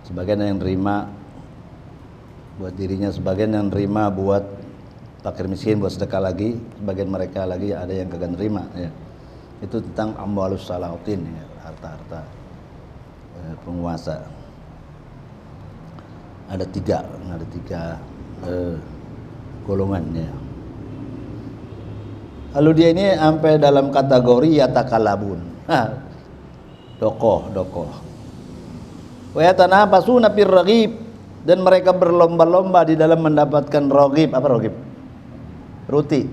Sebagian ada yang nerima buat dirinya, sebagian yang nerima buat fakir miskin, buat sedekah lagi, sebagian mereka lagi ada yang kagak nerima ya. Itu tentang amwalus salatin ya, harta-harta penguasa. Ada tiga golongannya. Lalu dia ini sampai dalam kategori yatakalabun, dokoh. Wa yatanapasuna fir raghib, dan mereka berlomba-lomba di dalam mendapatkan raghib. Apa raghib? Roti.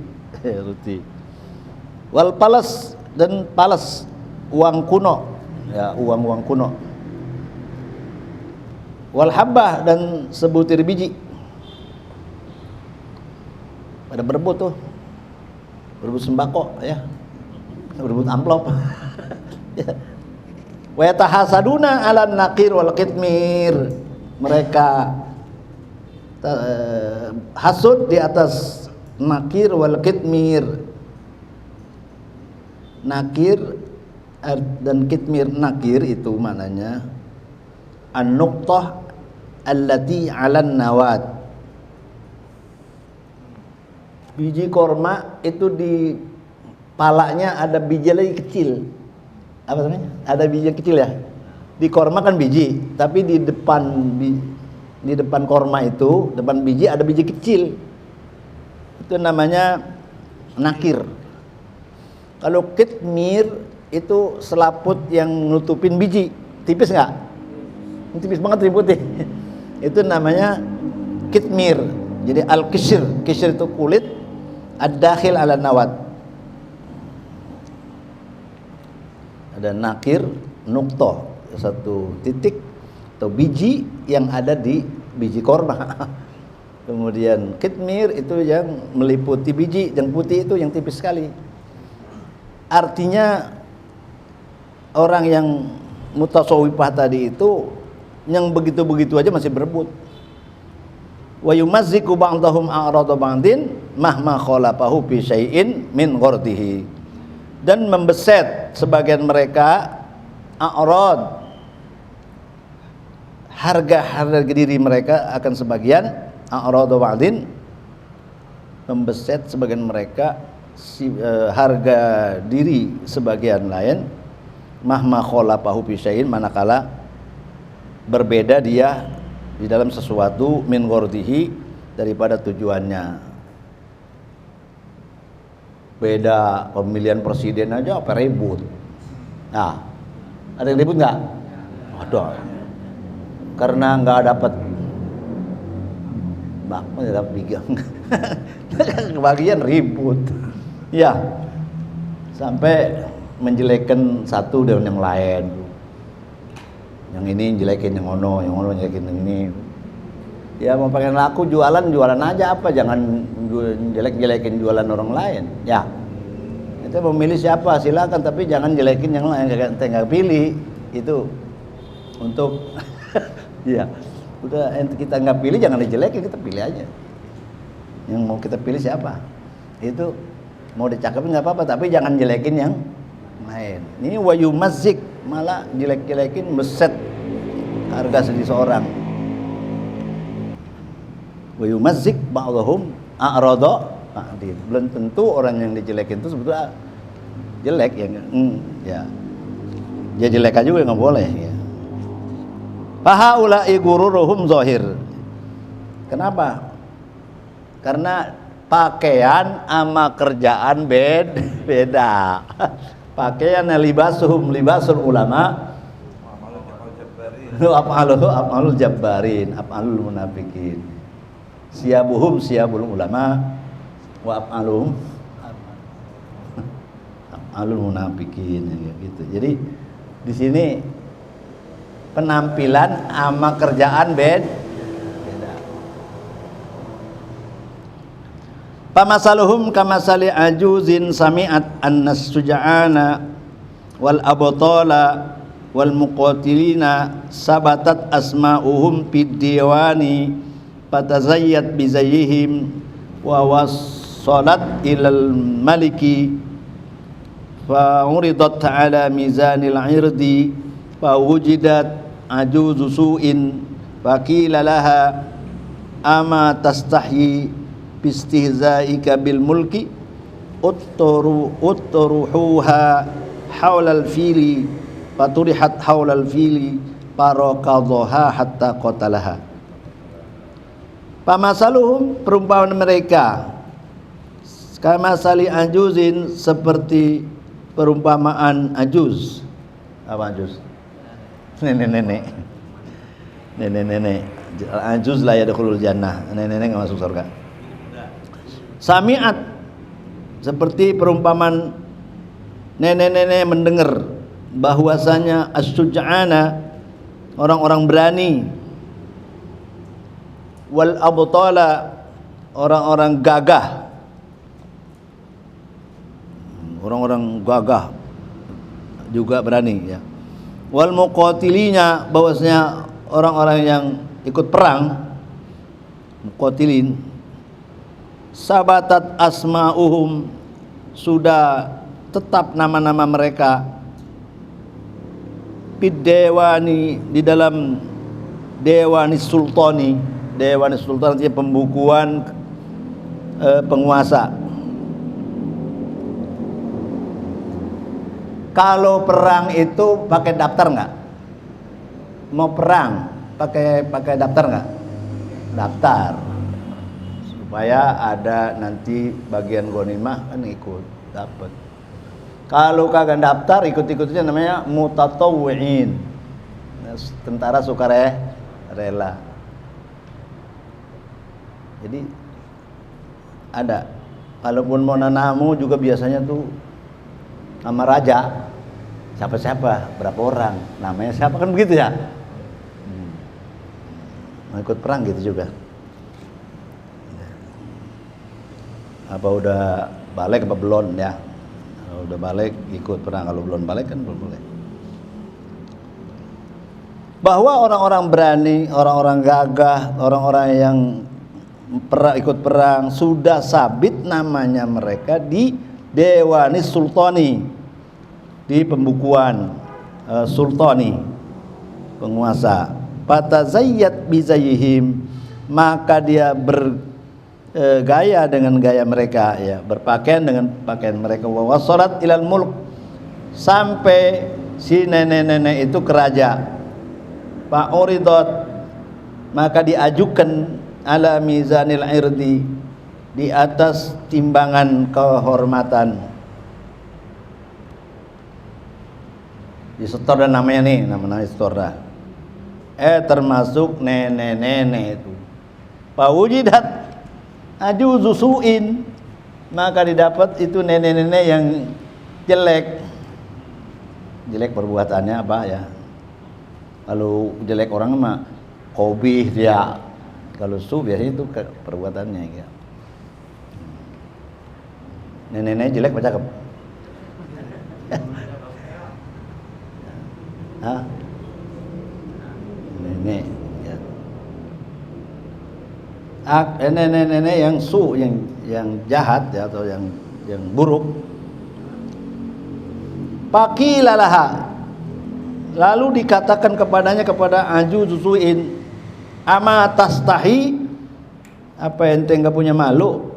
Wal palas, dan palas, uang kuno ya, uang kuno. Wal habbah, dan sebutir biji. Pada berebut tuh, berebut sembako ya, berebut amplop. Wa yatahasaduna 'alan naqir wal kitmir, mereka hasud di atas nakir wal kitmir. Nakir dan kitmir. Nakir itu maknanya an-nuqtah allati 'alan nawat. Biji korma itu di palanya ada biji lagi kecil. Apa namanya? Ada biji kecil ya. Di korma kan biji, tapi di depan korma itu, depan biji ada biji kecil. itu namanya nakir. Kalau kitmir itu selaput yang nutupin biji, tipis nggak? Tipis banget putih. Itu namanya kitmir. Jadi al-kishr, kishr itu kulit, ad-dakhil ala nawat. Ada nakir, nuktoh, satu titik atau biji yang ada di biji korma. Kemudian kitmir itu yang meliputi biji, yang putih itu yang tipis sekali. Artinya orang yang mutasawwifah tadi itu yang begitu-begitu aja masih berebut. Wa yumazziku ba'dahum a'rada ba'din mahma khalafahu bi syai'in min ghardihi. Dan membeset sebagian mereka a'rad, harga diri mereka akan sebagian, a'rada ba'din, membeset sebagian mereka harga diri sebagian lain, mahma khalafahu bi syai'in, manakala berbeda dia di dalam sesuatu min ghardihi, daripada tujuannya. Beda pemilihan presiden aja apa ribut. Nah, ada yang ribut nggak? Ada. Karena nggak dapat kebagian ribut. Ya, sampai menjelekkan satu dengan yang lain. Yang ini jelekin yang ono jelekin yang ini. Ya mau pengen laku jualan aja apa, jangan jelekin jualan orang lain. Ya, itu memilih siapa silakan, tapi jangan jelekin yang lain. Nggak pilih itu untuk ya udah kita nggak pilih, jangan dijelekin, kita pilih aja. Yang mau kita pilih siapa, itu mau dicakapin nggak apa-apa, tapi jangan jelekin yang lain. Ini wayu mazik, malah jelek-jelekin, beset harga seseorang. Wayu mazik ba'dhum a'rada. Belum tentu orang yang dijelekin itu sebetulnya jelek ya. Ya jelek aja juga nggak boleh ya. Fahaula'i gururuhum zahir. Kenapa? Karena pakaian sama kerjaan beda. Pakaian libasul ulama, af'alul jabbarin, af'alul munafikin. Siyabuhum siyabul ulama, wa af'aluhum af'alul munafikin, gitu. Jadi di sini penampilan sama kerjaan beda. Pamasaluhum kamasali ajuzin sami'at annas suja'ana wal abtala wal muqatilina sabatat asma'uhum fid diwani fatazayyat bizayyihim wa wassalat ilal maliki fa uridat ala mizanil irdi fa wujidat ajuzu su'in fa qila laha ama tastahyi bistihzaika bil mulki utturuhuha haulal fili faturihat haulal fili farakadhaha hatta qatalaha. Pamasaluhum, perumpamaan mereka, kamasali ajuzin, seperti perumpamaan ajuz. Apa ajuz? Nenek-nenek. Ajuz la yadkhulul jannah. Nenek-nenek enggak masuk surga. Sami'at, seperti perumpamaan nenek-nenek mendengar bahwasanya as-suja'ana, orang-orang berani, wal abtala, orang-orang gagah, orang-orang gagah juga berani ya. Wal muqatilina, bahwasanya orang-orang yang ikut perang, muqatilin, sabatat asma'uhum, sudah tetap nama-nama mereka, bidewani, di dalam dewani sultani. Dewani sultan artinya pembukuan penguasa. Kalau perang itu pakai daftar nggak? Mau perang pakai daftar nggak? Daftar. supaya ada nanti bagian ghanimah kan ikut dapat. Kalau kagak daftar ikut-ikutnya namanya mutatawwi'in. Tentara sukarela. Jadi ada. Kalaupun mau nanamu juga biasanya tuh sama raja. Siapa-siapa, berapa orang, namanya siapa kan begitu ya. Mau ikut perang gitu juga. Apa udah balik apa belum ya? Kalau udah balik ikut perang, kalau belum balik kan belum boleh. Bahwa orang-orang berani, orang-orang gagah, orang-orang yang ikut perang sudah sabit namanya mereka di Dewanis Sultani, di pembukuan sultani, penguasa. Fatazayyat bizayhim, maka dia bergaya dengan gaya mereka, ya, berpakaian dengan pakaian mereka. Wa wasalat ilal mulk, sampai si nenek-nenek itu ke raja. Fa uridat, maka diajukan ala mizanil irdi, di atas timbangan kehormatan. Disetor dan namanya nih, namanya istorda. Termasuk nenek-nenek itu. Pawujidat ajuzu su'in, maka didapat itu nenek-nenek yang jelek. Jelek perbuatannya apa ya? Kalau jelek orang mah kobih dia. Kalau su biasanya itu perbuatannya ya. Nenek-nenek jelek apa cakep? Hah? Nenek ya. Nenek-nenek yang su, yang jahat ya, atau yang buruk. Pakilalaha, lalu dikatakan kepadanya, kepada ajuzusuin, ama tastahi, apa ente enggak punya malu?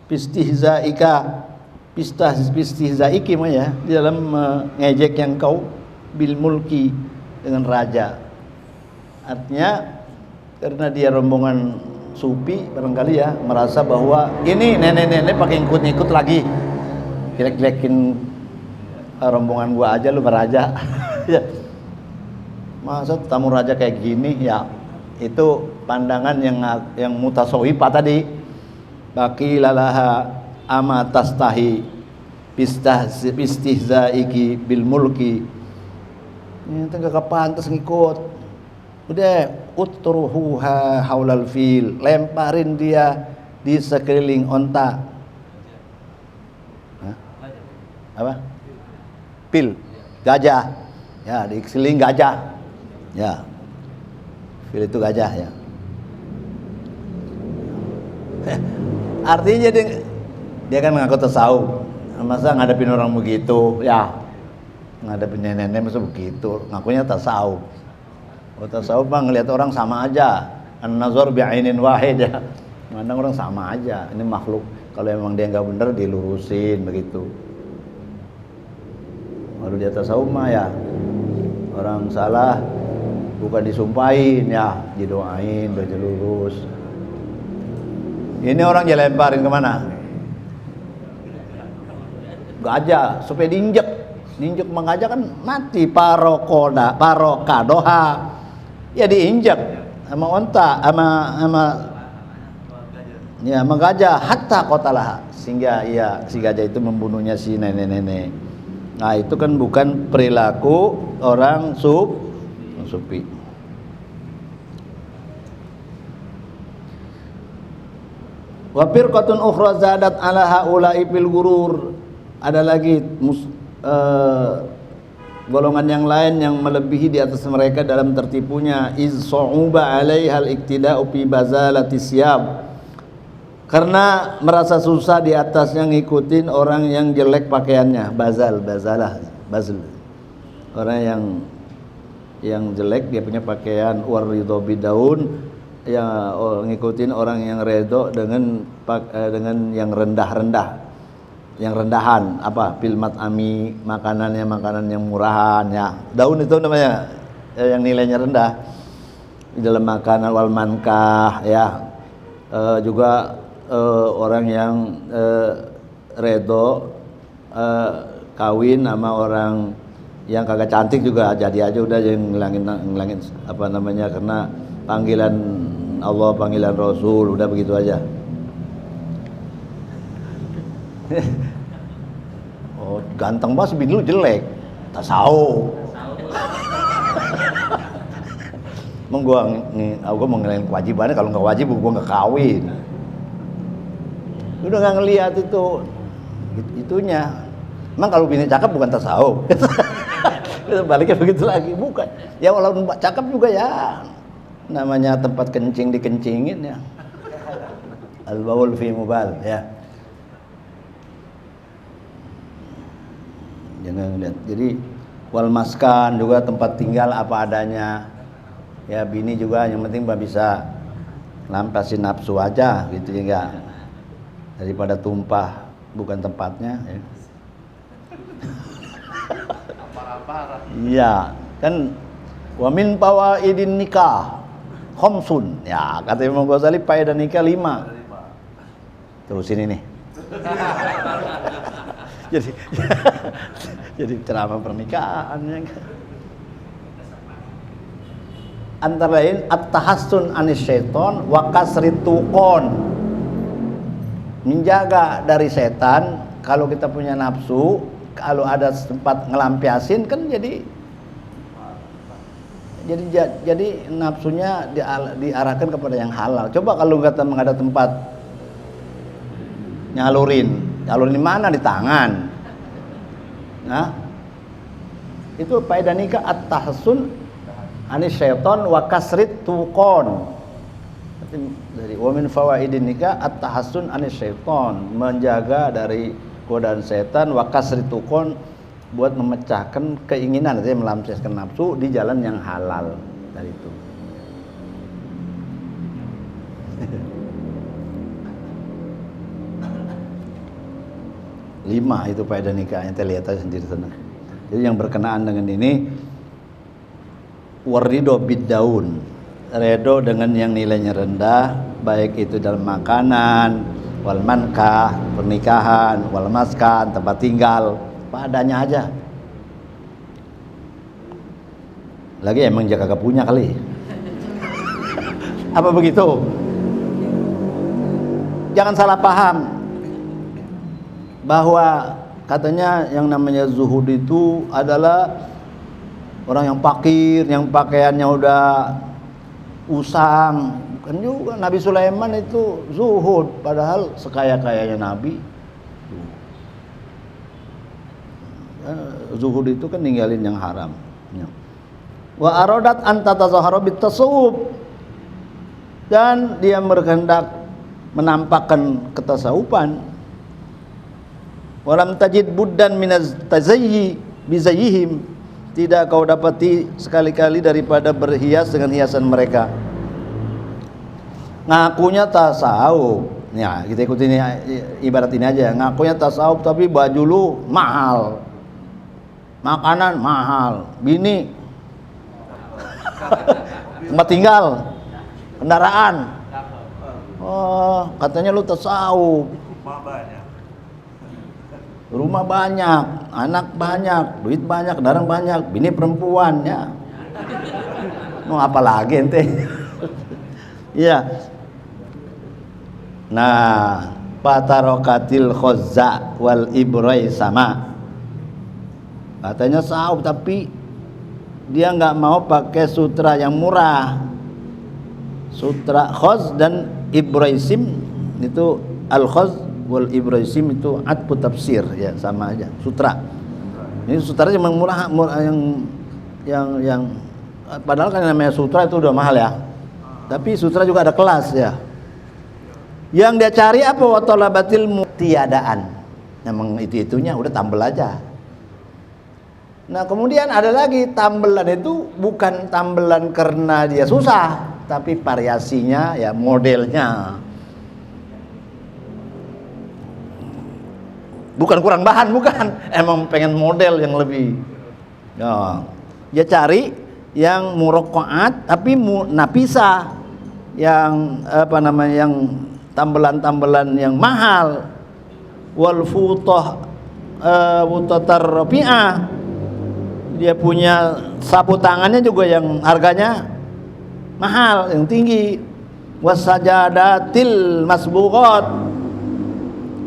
Pistihzaiki mah ya, di dalam mengejek yang kau bil mulki, dengan raja. Artinya karena dia rombongan supi barangkali ya, merasa bahwa ini nenek-nenek pakai ikut-ikut lagi, jelek-jelekin rombongan gua aja, lu beraja. Ya. Masa tamu raja kayak gini ya. Itu pandangan yang mutasawwifah tadi. Baki lalaha ama tastahi pistihzaiki bil mulki. Ini enggak kepantas ngikut. Udah utruhuha haulal fil, lemparin dia di sekeliling onta. Hah? Apa? Pil, gajah. Ya, di sekeliling gajah. Ya. Fil itu gajah ya. Artinya dia kan ngaku tasawuf. Masa ngadepin orang begitu, ya. Ngadepin nenek-nenek masa begitu, ngakunya tasawuf. Tasawuf mah ngelihat orang sama aja. An-nazar bi'ainin wahid ya. Mandang orang sama aja. Ini makhluk. Kalau emang dia enggak benar dilurusin begitu. Kalau dia tasawuf mah ya, orang salah bukan disumpahin ya, didoain baca lurus. Ini orang dilemparin kemana? Gajah supaya diinjek mengajak kan mati, parokadoha. Ya diinjak sama onta, sama gajah, hatta qatalah, sehingga ya si gajah itu membunuhnya si nenek-nenek. Nah, itu kan bukan perilaku orang sufi. Wa firqatun ukhra zadat ala haula'i bil gurur. Ada lagi golongan yang lain yang melebihi di atas mereka dalam tertipunya. Iz su'uba 'alaihal iktida'u fi bazalati siyab, karena merasa susah di atasnya ngikutin orang yang jelek pakaiannya. Bazalah, orang yang jelek dia punya pakaian. Waridho bidaun, ya, ngikutin orang yang redo dengan yang rendahan, apa, filmat ami, makanan yang murahan ya. Daun itu namanya yang nilainya rendah di dalam makanan. Wal mankah ya, juga orang yang redo kawin sama orang yang kagak cantik juga jadi aja udah yang ngilangin apa namanya, karena panggilan Allah, panggilan Rasul, udah begitu aja. Oh, ganteng banget bini lu jelek. Tasawuf. Emang gua mau ngelain kewajibannya, kalau nggak wajib gua nggak kawin. Udah nggak ngelihat itunya. Emang kalau bini cakep bukan tasawuf. Baliknya begitu lagi, bukan. Ya walaupun cakep juga ya namanya tempat kencing dikencingin ya. Al-baul fi mubal ya. Jangan lihat. Jadi wal maskan juga tempat tinggal apa adanya. Ya bini juga yang penting bisa lampasin nafsu aja gitu ya, enggak daripada tumpah bukan tempatnya ya. Iya kan, wa min fawaidin nikah khamsun ya, kata Imam Ghazali faedah nikah 5. Terusin ini. jadi ceramah pernikahannya. Antara lain at-tahassun anis syaiton wa kasrit tuqon, menjaga dari setan. Kalau kita punya nafsu, kalau ada tempat ngelampiasin kan jadi nafsunya diarahkan kepada yang halal. Coba kalau nggak ada tempat nyalurin di mana? Di tangan. Nah, itu faedah nikah at-tahassun anis syaiton wa kasrit tuqon. Dari wa min fawaidin nikah at-tahassun anis syaiton, menjaga dari godaan setan, wa kasrit tuqon, buat memecahkan keinginan, artinya melampiaskan nafsu di jalan yang halal dari itu. Lima itu faedah nikahnya, kita lihat aja sendiri sana. Jadi yang berkenaan dengan ini, warido biddaun, redo dengan yang nilainya rendah, baik itu dalam makanan, wal mankah, pernikahan, wal maskan, tempat tinggal, padanya aja. Lagi emang dia kagak punya kali. Apa begitu? Jangan salah paham bahwa katanya yang namanya zuhud itu adalah orang yang fakir, yang pakaiannya udah usang. Bukan juga, Nabi Sulaiman itu zuhud, padahal sekaya-kayanya Nabi. Zuhud itu kan ninggalin yang haram. Wa aradat an tatazahara bitasawuf, dan dia berkehendak menampakkan ketasawufan. Walam tajid buddan minaz tazayyi bizayyihim, tidak kau dapati sekali-kali daripada berhias dengan hiasan mereka. Ngakunya tasawuf. Ya, kita ikutin ibarat ini aja. Ngakunya tasawuf tapi baju lu mahal. Makanan mahal, bini tempat tinggal, kendaraan. Oh, katanya lu tasawuf. Rumah banyak, anak banyak, duit banyak, kendaraan banyak, bini perempuan ya. Mau apa lagi ente? Iya. Nah, patarokatil khozza wal ibrai sama. Katanya sahub tapi dia nggak mau pakai sutra yang murah. Sutra khoz dan ibraisim itu, al khoz wal ibraisim itu atpu tafsir ya, sama aja, sutra. Ini sutra yang murah yang padahal kan namanya sutra itu udah mahal ya. Tapi sutra juga ada kelas ya. Yang dia cari apa? Wa talabatil tiadaan. Memang itunya udah tambel aja. Nah, kemudian ada lagi tambelan itu bukan tambelan karena dia susah, tapi variasinya ya, modelnya. Bukan kurang bahan, bukan. Emang pengen model yang lebih. Ya, dia cari yang murokoat tapi napisah, yang apa namanya, yang tambelan-tambelan yang mahal. Wal futah wutatar rafi'ah, dia punya sapu tangannya juga yang harganya mahal, yang tinggi. Wasajadatil masbughat,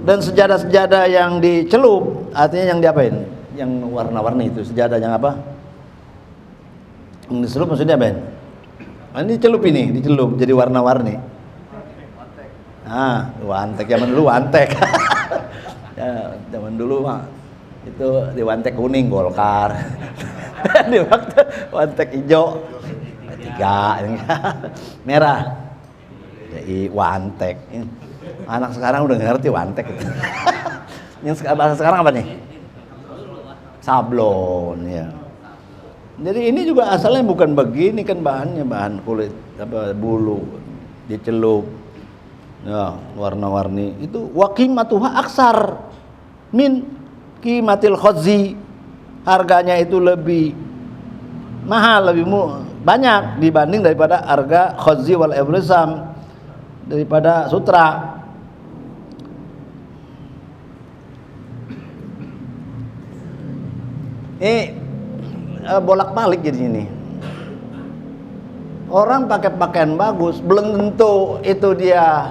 dan sejadah-sejadah yang dicelup, artinya yang diapain? Yang warna-warni itu, sejadah yang apa? Yang dicelup maksudnya apa? Ini dicelup, ini dicelup jadi warna-warni. Wantek, zaman dulu wantek. Ya, zaman dulu mah itu di wantek kuning Golkar. Di waktu wantek hijau tiga, merah jadi wantek. Anak sekarang udah ngerti wantek itu. Yang bahasa sekarang apa nih? Sablon, ya. Jadi ini juga asalnya bukan begini kan, bahannya bahan kulit apa, bulu dicelup, ya, warna-warni. Itu waqimatuha aksar min qimatil khazzi, harganya itu lebih mahal, lebih banyak dibanding daripada harga khazzi wal ibrisam, daripada sutra. Bolak-balik jadi ini. Orang pakai pakaian bagus belum tentu itu dia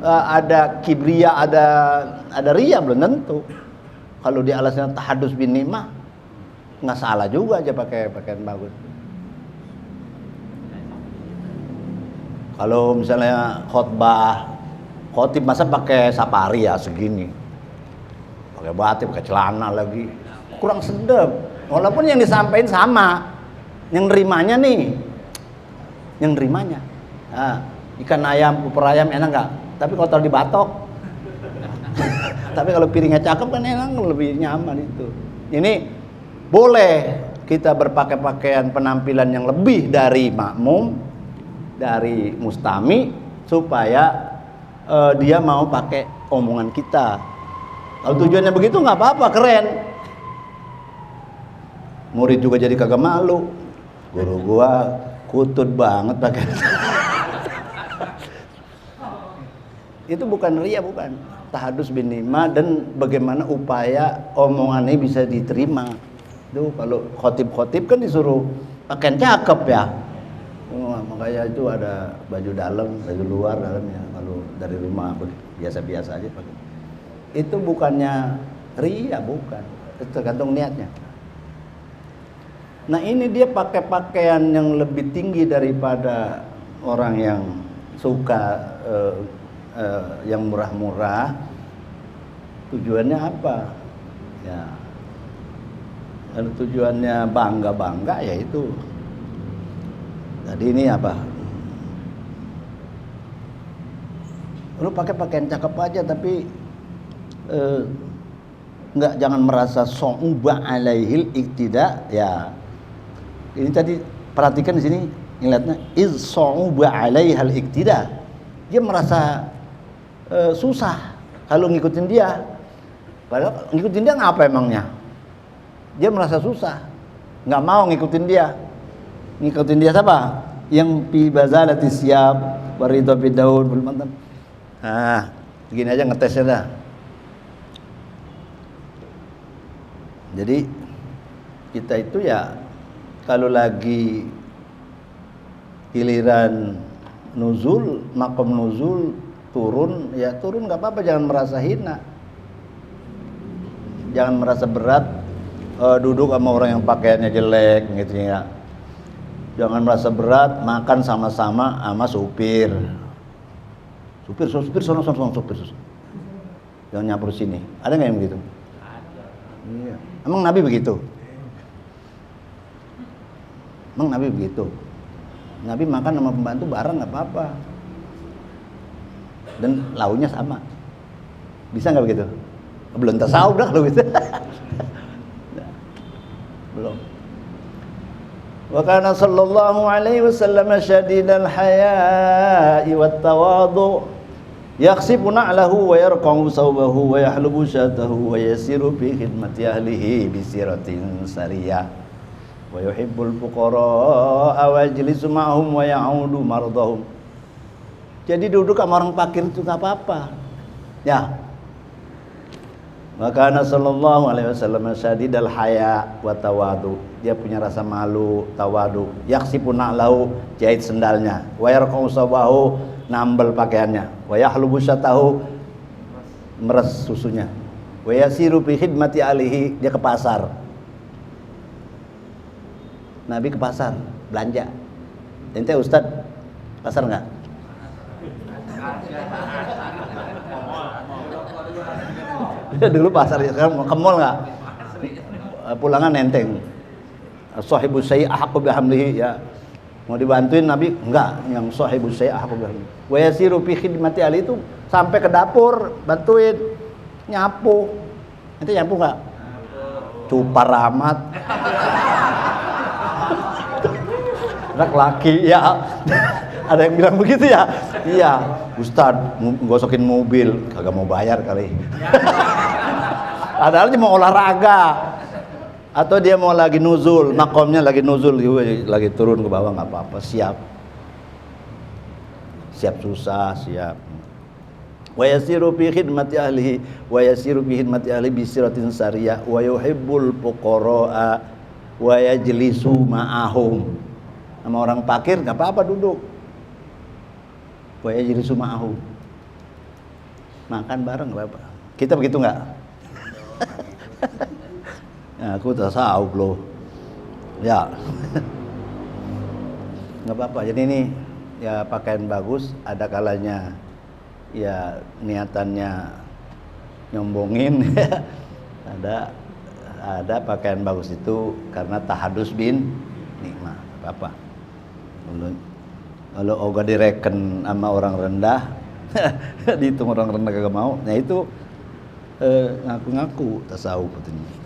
ada kibria, ada ria, belum tentu. Kalau dia alasnya tahadus bin nimah, nggak salah juga aja pakai pakaian bagus. Kalau misalnya khotib masa pakai safari ya segini, pakai batik, pakai celana lagi, kurang sedap. Walaupun yang disampaikan sama, yang nerimanya nih, ikan ayam, bubur ayam enak nggak? Tapi kalau taruh di batok, tapi kalau piringnya cakep kan enak, lebih nyaman itu. Ini boleh kita berpakaian pakaian penampilan yang lebih dari makmum, dari mustami, supaya dia mau pakai omongan kita. Kalau tujuannya begitu nggak apa-apa, keren. Murid juga jadi kagak malu. Guru gua kutut banget pakai. Itu bukan ria, bukan. Tahadus bin nimah, dan bagaimana upaya omongannya bisa diterima. Itu kalau khotib-khotib kan disuruh pakaian cakep ya. Makanya itu ada baju dalam, baju luar dalamnya. Kalau dari rumah biasa-biasa aja pakai. Itu bukannya ria, bukan. Itu tergantung niatnya. Nah ini dia pakai pakaian yang lebih tinggi daripada orang yang suka yang murah-murah. Tujuannya apa? Ya, kalau tujuannya bangga-bangga ya itu. Jadi ini apa? Lu pakai pakaian cakep aja tapi jangan merasa su'uba alaihil iktida, ya. Ini tadi perhatikan di sini ngeliatnya iz su'uba alaihal iktida. Dia merasa susah kalau ngikutin dia. Padahal ngikutin dia ngapa emangnya? Dia merasa susah, nggak mau ngikutin dia. Ngikutin dia siapa? Yang fi bazalati siyab warida bidaud bil mantan. Nah, gini aja ngetesnya dah. Jadi kita itu ya kalau lagi giliran nuzul, makom nuzul, turun, ya turun nggak apa-apa, jangan merasa hina, jangan merasa berat duduk sama orang yang pakaiannya jelek gitu ya. Jangan merasa berat makan sama-sama sama supir. Supir, jangan nyampur sini. Ada nggak yang begitu? Iya. Emang Nabi begitu? Emang Nabi begitu? Nabi makan sama pembantu bareng nggak apa-apa, dan launya sama. Bisa nggak begitu? Belum tasawuf dah kalau gitu. Belum. Wa kana sallallahu alaihi wasallam syadidal haya'i wat tawadu, yakhsibu na'lahu wa yarqa'u sawbahu wa yahlubu syatahu wa yasiru fi khidmati ahlihi bi siratin sariyah wa yuhibbul fuqara'a wa yajlisu ma'hum wa ya'udu mardahum Jadi duduk sama orang fakir itu nggak apa-apa. Ya. Maka Nabi sallallahu alaihi wasallam syadidal haya wa tawadu. Dia punya rasa malu, tawadu. Yaksipu na'lahu, jahit sendalnya. Wa yarqau sabahu, nambel pakaiannya. Wa yahlubu syatahu, meres susunya. Wa yasiru fi khidmati alihi, dia ke pasar. Nabi ke pasar belanja. Ente Ustaz pasar enggak? Dulu pasar, sekarang ke mall enggak? Pulangan nenteng. Sahibus syai' ahaqqu bihamdihi, ya. Mau dibantuin Nabi? Enggak, yang sahibus syai' ahaqqu bihamdihi. Wa yasiru fi khidmati ali itu sampai ke dapur bantuin nyapu. Nanti nyapu enggak? Cupar amat. Anak laki ya. Ada yang bilang begitu ya? Iya, Ustaz, gosokin mobil, kagak mau bayar kali. Padahal dia mau olahraga. Atau dia mau lagi nuzul, makomnya lagi nuzul, lagi turun ke bawah, nggak apa-apa, siap susah, siap. Wa yasiru fi khidmati ahlihi wa yasiru fi khidmati ahli bi siratin sariyah wa yuhibbul fuqaraa wa yajlisu ma'ahum. Sama orang fakir nggak apa-apa duduk. Wa yajlisu ma'ahum. Makan bareng nggak apa-apa. Kita begitu nggak? Ya, aku tasawuf loh. Ya. Nggak apa-apa. Jadi ini ya pakaian bagus, ada kalanya ya niatannya nyombongin. Ada pakaian bagus itu karena tahadus bin nikmah. Apa? Kalau oga direken sama orang rendah, dihitung orang rendah kagak mau. Nah itu ngaku-ngaku tasawuf ini.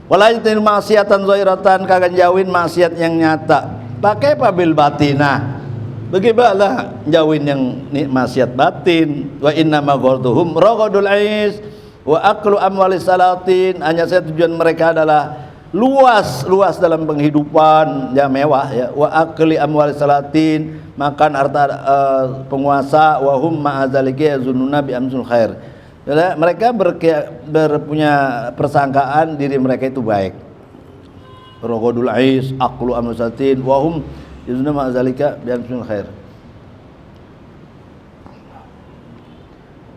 Walaitil maksiatan zahiratan, kagak jauhin maksiat yang nyata. Pakai pabil batinah. Bagaimana jauhin yang maksiat batin? Wa inna ma ghurduhum raghadul ais wa aklu amwalis salatin. Hanya saja tujuan mereka adalah luas dalam penghidupan, ya mewah ya. Wa akli amwalis salatin, makan harta penguasa. Wa hum ma'azalika yazununa bi amsul khair. Mereka berpunya persangkaan diri mereka itu baik. Raghadul ais, aqlu amsatin, wa hum yuzna ma'zalika bi amsul khair.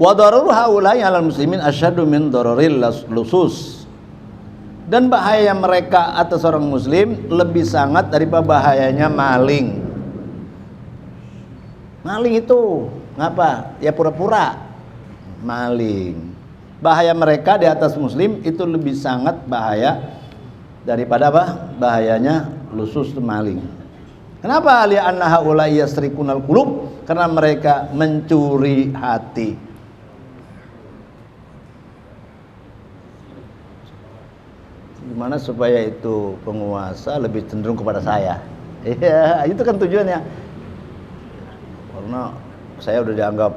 Wa dararu haula'i 'alal muslimin asyaddu min dararil lusus. Dan bahaya mereka atas orang muslim lebih sangat daripada bahayanya maling. Maling itu ngapa? Ya pura-pura maling. Bahaya mereka di atas muslim itu lebih sangat bahaya daripada apa? Bahayanya lusus maling. Kenapa? Li'anna haula'i yasriqunal qulub, karena mereka mencuri hati. Gimana supaya itu penguasa lebih cenderung kepada saya? Iya, itu kan tujuannya. Karena saya udah dianggap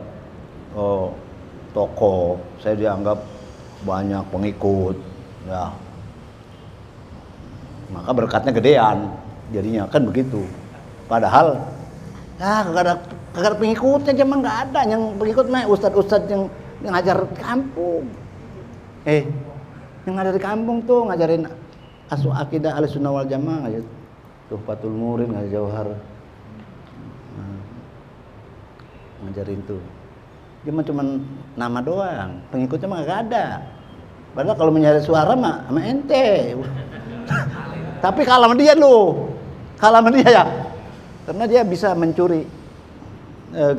tokoh, saya dianggap banyak pengikut, ya. Maka berkatnya gedean, jadinya kan begitu. Padahal, kagak ada pengikutnya, cuma nggak ada yang pengikut mah ustadz yang ngajar di kampung. Yang ada di kampung tuh ngajarin akidah Ahlussunnah wal Jamaah, ngajar Tuhfatul Murid, ngajar Jauhar, ngajarin tuh. Dia cuma nama doang, pengikutnya mah gak ada. Padahal kalau mencari suara mah sama ente. Tapi kalah sama dia lu, kalah sama dia ya, karena dia bisa mencuri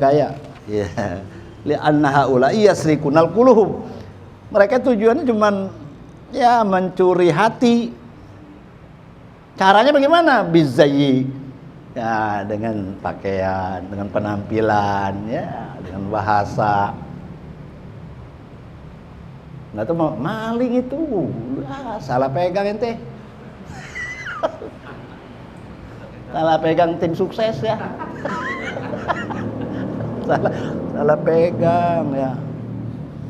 gaya. Ya, li'anna haula'i yasriqunal qulub. Mereka tujuannya cuma ya mencuri hati. Caranya bagaimana? Bizayyi. Ya, dengan pakaian, dengan penampilan, ya, dengan bahasa. Nggak tahu maling itu, salah pegang ente. Salah pegang tim sukses ya. salah pegang ya.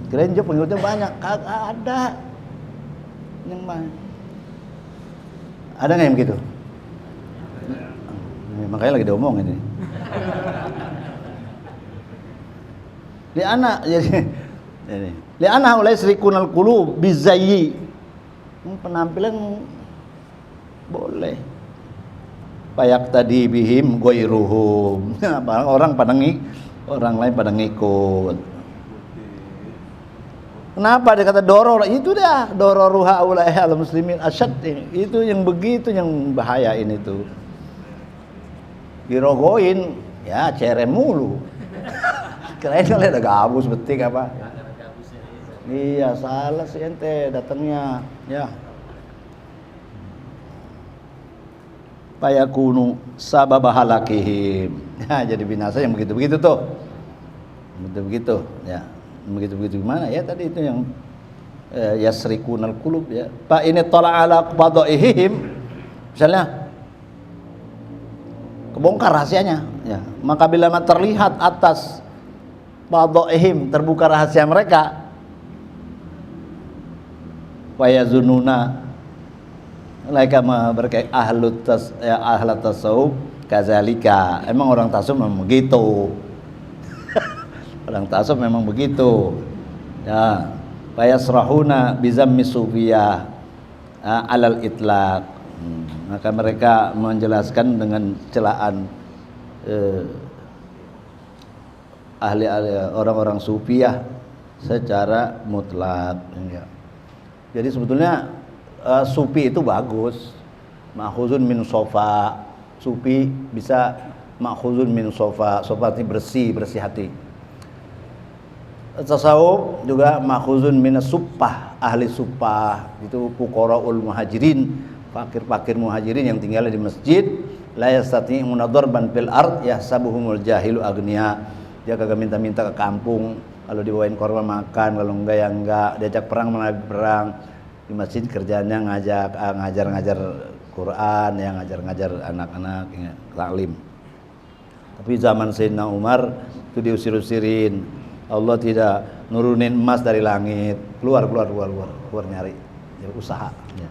Kirain dia pengikutnya banyak, kagak ada. Yang mana? Ada nggak yang begitu? Makanya lagi diomongin ini. Li'ana jadi li'ana ulai syrikunal qulub bizayyi. Penampilan boleh. Payak tadi bihim ghairuhum. Orang lain pada ngikut. Kenapa dia kata doror? Itu dah dororuha ulai al muslimin asyad. Itu yang begitu yang bahaya ini tuh. Dirogoin ya cerem mulu. Kirain kali ada gabus betik apa? Iya salah sih ente datangnya ya. Payakunu sababa halakihim. Ya, jadi binasa yang begitu-begitu tuh. Begitu-begitu ya. Begitu-begitu gimana ya tadi itu yang yasrikunal qulub ya. Pak ini tala'ala qadaihim. Misalnya kebongkar rahasianya ya. Maka bila terlihat atas qadaihim terbuka rahasia mereka wayazununa mereka berkait ahlut tasawuf kazalika. Emang orang tasawuf memang begitu. Orang tasawuf memang begitu. Ya, fayasrahuna bizammi sufiyah alal itlaq. Maka mereka menjelaskan dengan celaan ahli orang-orang sufiyah secara mutlak ya. Jadi sebetulnya sufi itu bagus. Ma'khuzun min sofa. Sufi bisa ma'khuzun min sofa. Sofa itu bersih hati. Tasawuf juga ma'khuzun min suppah. Ahli suppah itu fuqaraul muhajirin, fakir-fakir muhajirin yang tinggal di masjid. La yastati'una darban fil ard yahsabuhumul jahilu agniya. Dia kagak minta-minta ke kampung. Kalau dibawain korban makan, kalau enggak ya enggak. Diajak perang malah perang. Di masjid kerjanya ngajar Quran, ya ngajar anak-anak ya, taklim. Tapi zaman Sayyidina Umar itu diusir-usirin. Allah tidak nurunin emas dari langit. Keluar nyari. Jadi usaha ya.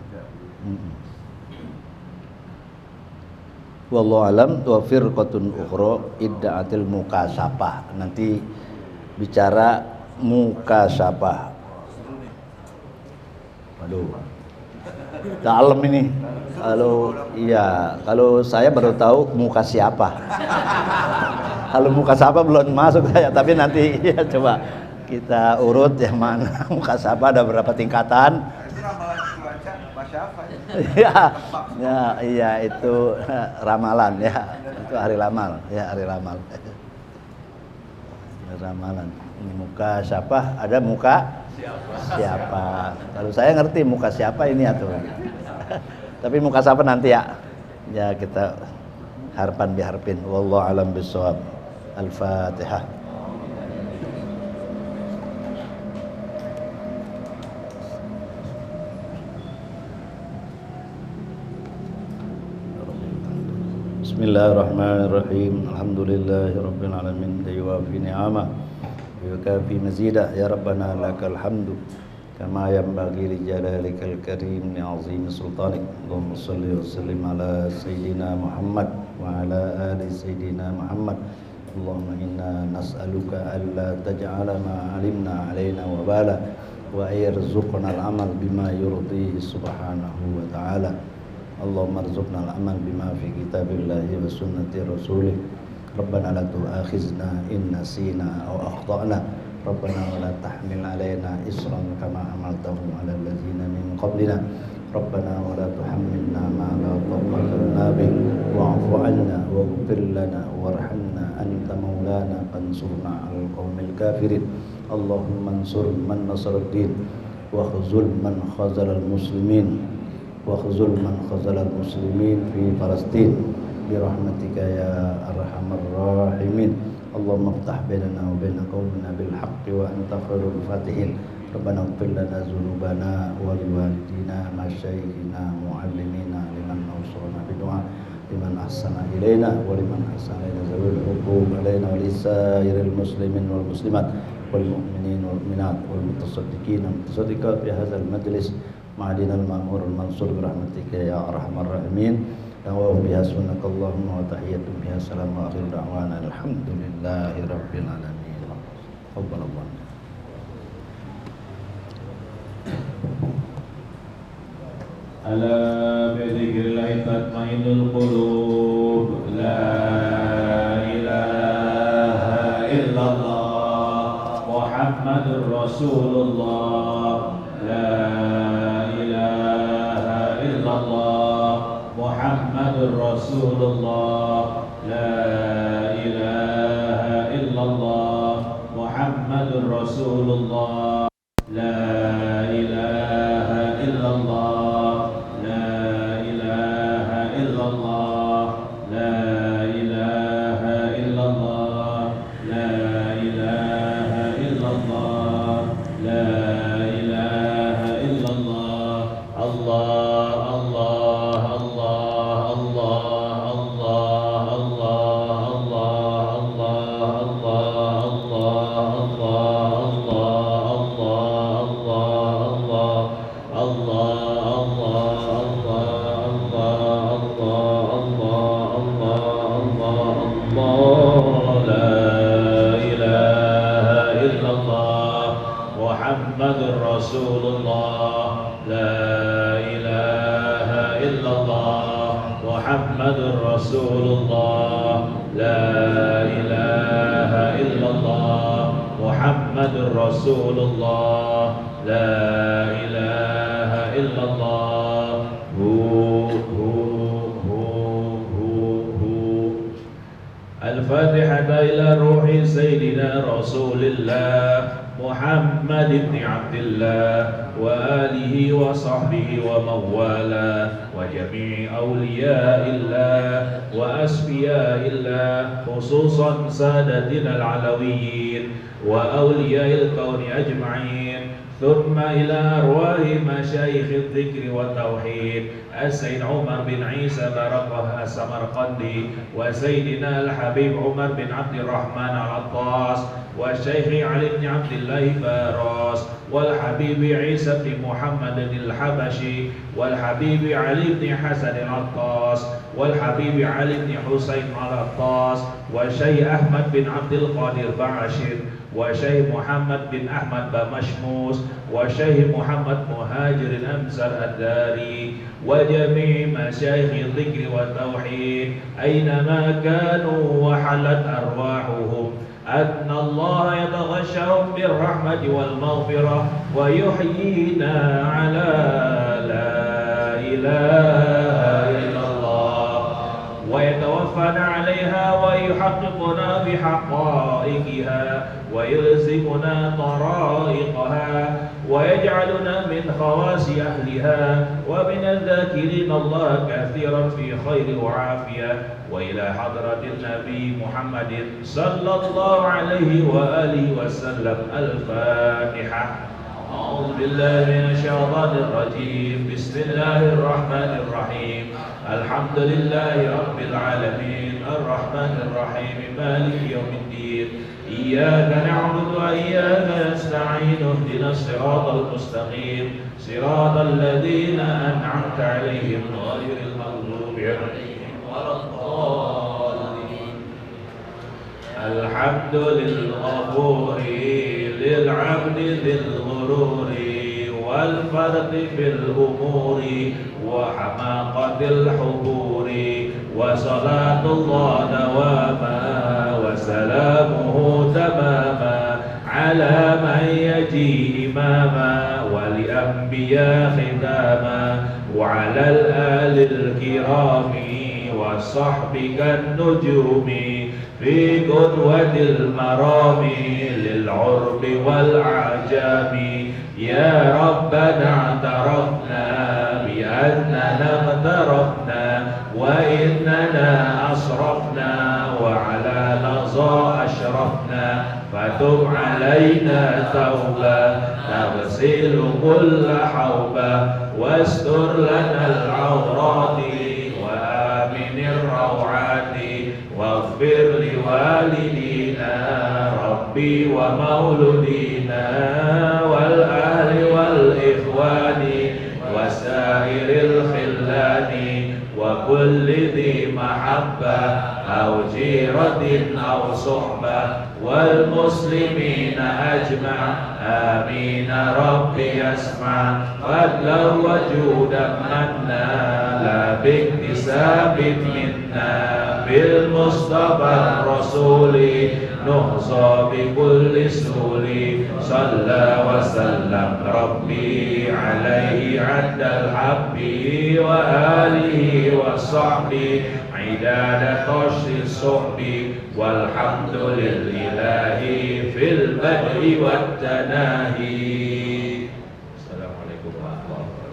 Wallahu alam wa firqatun ukhra idda'atil mukasyafah. Nanti bicara mukasyafah. Waduh, dalam ini. Kalau saya baru tahu muka siapa. Kalau muka siapa belum masuk saya, tapi nanti ya coba kita urut yang mana muka siapa ada berapa tingkatan. Itu ramalan cuaca bahasa apa Ya, iya itu ramalan ya. Itu hari ramal, ya hari ramal. Ramalan. Ini muka siapa? Ada muka siapa? Kalau saya ngerti muka siapa ini atau tapi muka siapa nanti ya? Ya kita harpan biharpin. Wallahu alam bisawab. Al-Fatihah. Bismillahirrahmanirrahim. Alhamdulillahirabbil alamin. Yuwafi ni'amah yukafi mazidah. Ya Rabbana lakal hamdu kama yanbaghi li jalalikal karim li azimi sultanik. Allahumma shalli wa sallim ala sayyidina Muhammad wa ala ali sayyidina Muhammad. Allahumma inna nas'aluka alla taj'ala ma 'alimna 'alaina wa bala wa yarzuqna al-amal bima yurdihi subhanahu wa ta'ala. Allahumma arzuqna al-amal bima fi kitabillahi wa sunnati rasulih. Rabbana la tu'akhizna in nasina aw akhtana. Rabbana wa la tahmil 'alaina isran kama hamaltahu 'alal ladzina min qablina. Rabbana wa la tuhammilna ma la taqata lana bih wa'fu 'anna waghfir lana warhamna anta maulana fansurna 'alal qaumil kafirin. Allahumma ansur man nasara ad-din wa khuzul man khazala al-muslimin wa khuzul man khazala al-muslimin fi Palestin bi rahmatika ya arhamar rahimin. Allahumma iftah bainana wa bain qaumina bil haqqi wa anta khairul fatihin. Rabbana ighfir lana dzunubana wa liwalidina masyayikhina muallimina liman awsana bidu'a liman ahsana ilaina wa liman ahsana ila zawil huquq alaina wa lisairil muslimin wal muslimat wal mu'minin wal mu'minat wal mutasaddiqin wal mutasaddiqat fi hadzal majlis ma'adinal ma'mur al mansur bi rahmatika ya arhamar rahimin. Wa biha subhanakallahumma wa tahiyyatu biha salam wa akhir da'wana alhamdulillahi rabbil alamin. Taqabbalallah. ألا بذكر الله تطمئن القلوب لا إله إلا الله محمد رسول الله لا إله إلا الله محمد رسول الله لا إله إلا الله محمد رسول الله لا إله إلا الله رسول الله لا إله إلا الله الفاتحة إلى روح سيدنا رسول الله محمد بن عبد الله وآله وصحبه ومن والاه وجميع أولياء الله وأسفياء الله خصوصا سادتنا العلويين وأولياء الكون أجمعين ثم إلى أرواح مشايخ الذكر والتوحيد السيد عمر بن عيسى برقه السمرقندي وسيدنا الحبيب عمر بن عبد الرحمن العطاس والشيخ علي بن عبد الله فاروس والحبيب عيسى بن محمد الحبشي والحبيب علي بن حسن العطاس والحبيب علي بن حسين العطاس والشيخ أحمد بن عبد القادر بعشر وشيخ محمد بن أحمد بمشموس وشيخ محمد مهاجر الأمسر الداري وجميع مشايخ الذكر والتوحيد أينما كانوا وحلت أرواحهم أن الله يتغشهم بالرحمة والمغفرة ويحيينا على لا إله إلا الله ويتوفانا عليها ويحققنا بحقائقها ويلزمنا طرائقها ويجعلنا من خواص أهلها ومن الذاكرين الله كثيرا في خير وعافية وإلى حضرة النبي محمد صلى الله عليه وآله وسلم الفاتحة. أعوذ بالله من الشيطان الرجيم. بسم الله الرحمن الرحيم. الحمد لله رب العالمين الرحمن الرحيم مالك يوم الدين إياك نعبد وإياك نستعين اهدنا الصراط المستقيم صراط الذين أنعمت عليهم غير المغضوب عليهم ولا الضالين. الحمد للغفور للعبد ذي الغرور والفرق في الأمور وحماقة الحبور وصلاة الله دواما وسلامه تماما على من يجي إماما ولأنبياء ختاما وعلى الآل الكرام والصحب كالنجوم في قدوة المرام للعرب والعجام. يا ربنا اعترفنا بأننا اغترفنا وإننا أسرفنا وعلى لظى أشرفنا فتب علينا توبة تغسل كل حوبة واستر لنا العورات وآمن الروعات واغفر لوالدينا ربي ومولدينا والأهل والإخوان وسائر الخلان وكل ذي محبة أو جيرة أو صحبة والمسلمين أجمع آمين ربي اسمع فضلا وجودا منا لا باكتساب منا بالمصطفى الرسول نحظى بكل سهول صلى وسلم ربي عليه عد الحب وآله وصحبه عداد قشر الصحب والحمد لله في البدء والتناهي. Assalamualaikum warahmatullahi wabarakatuh.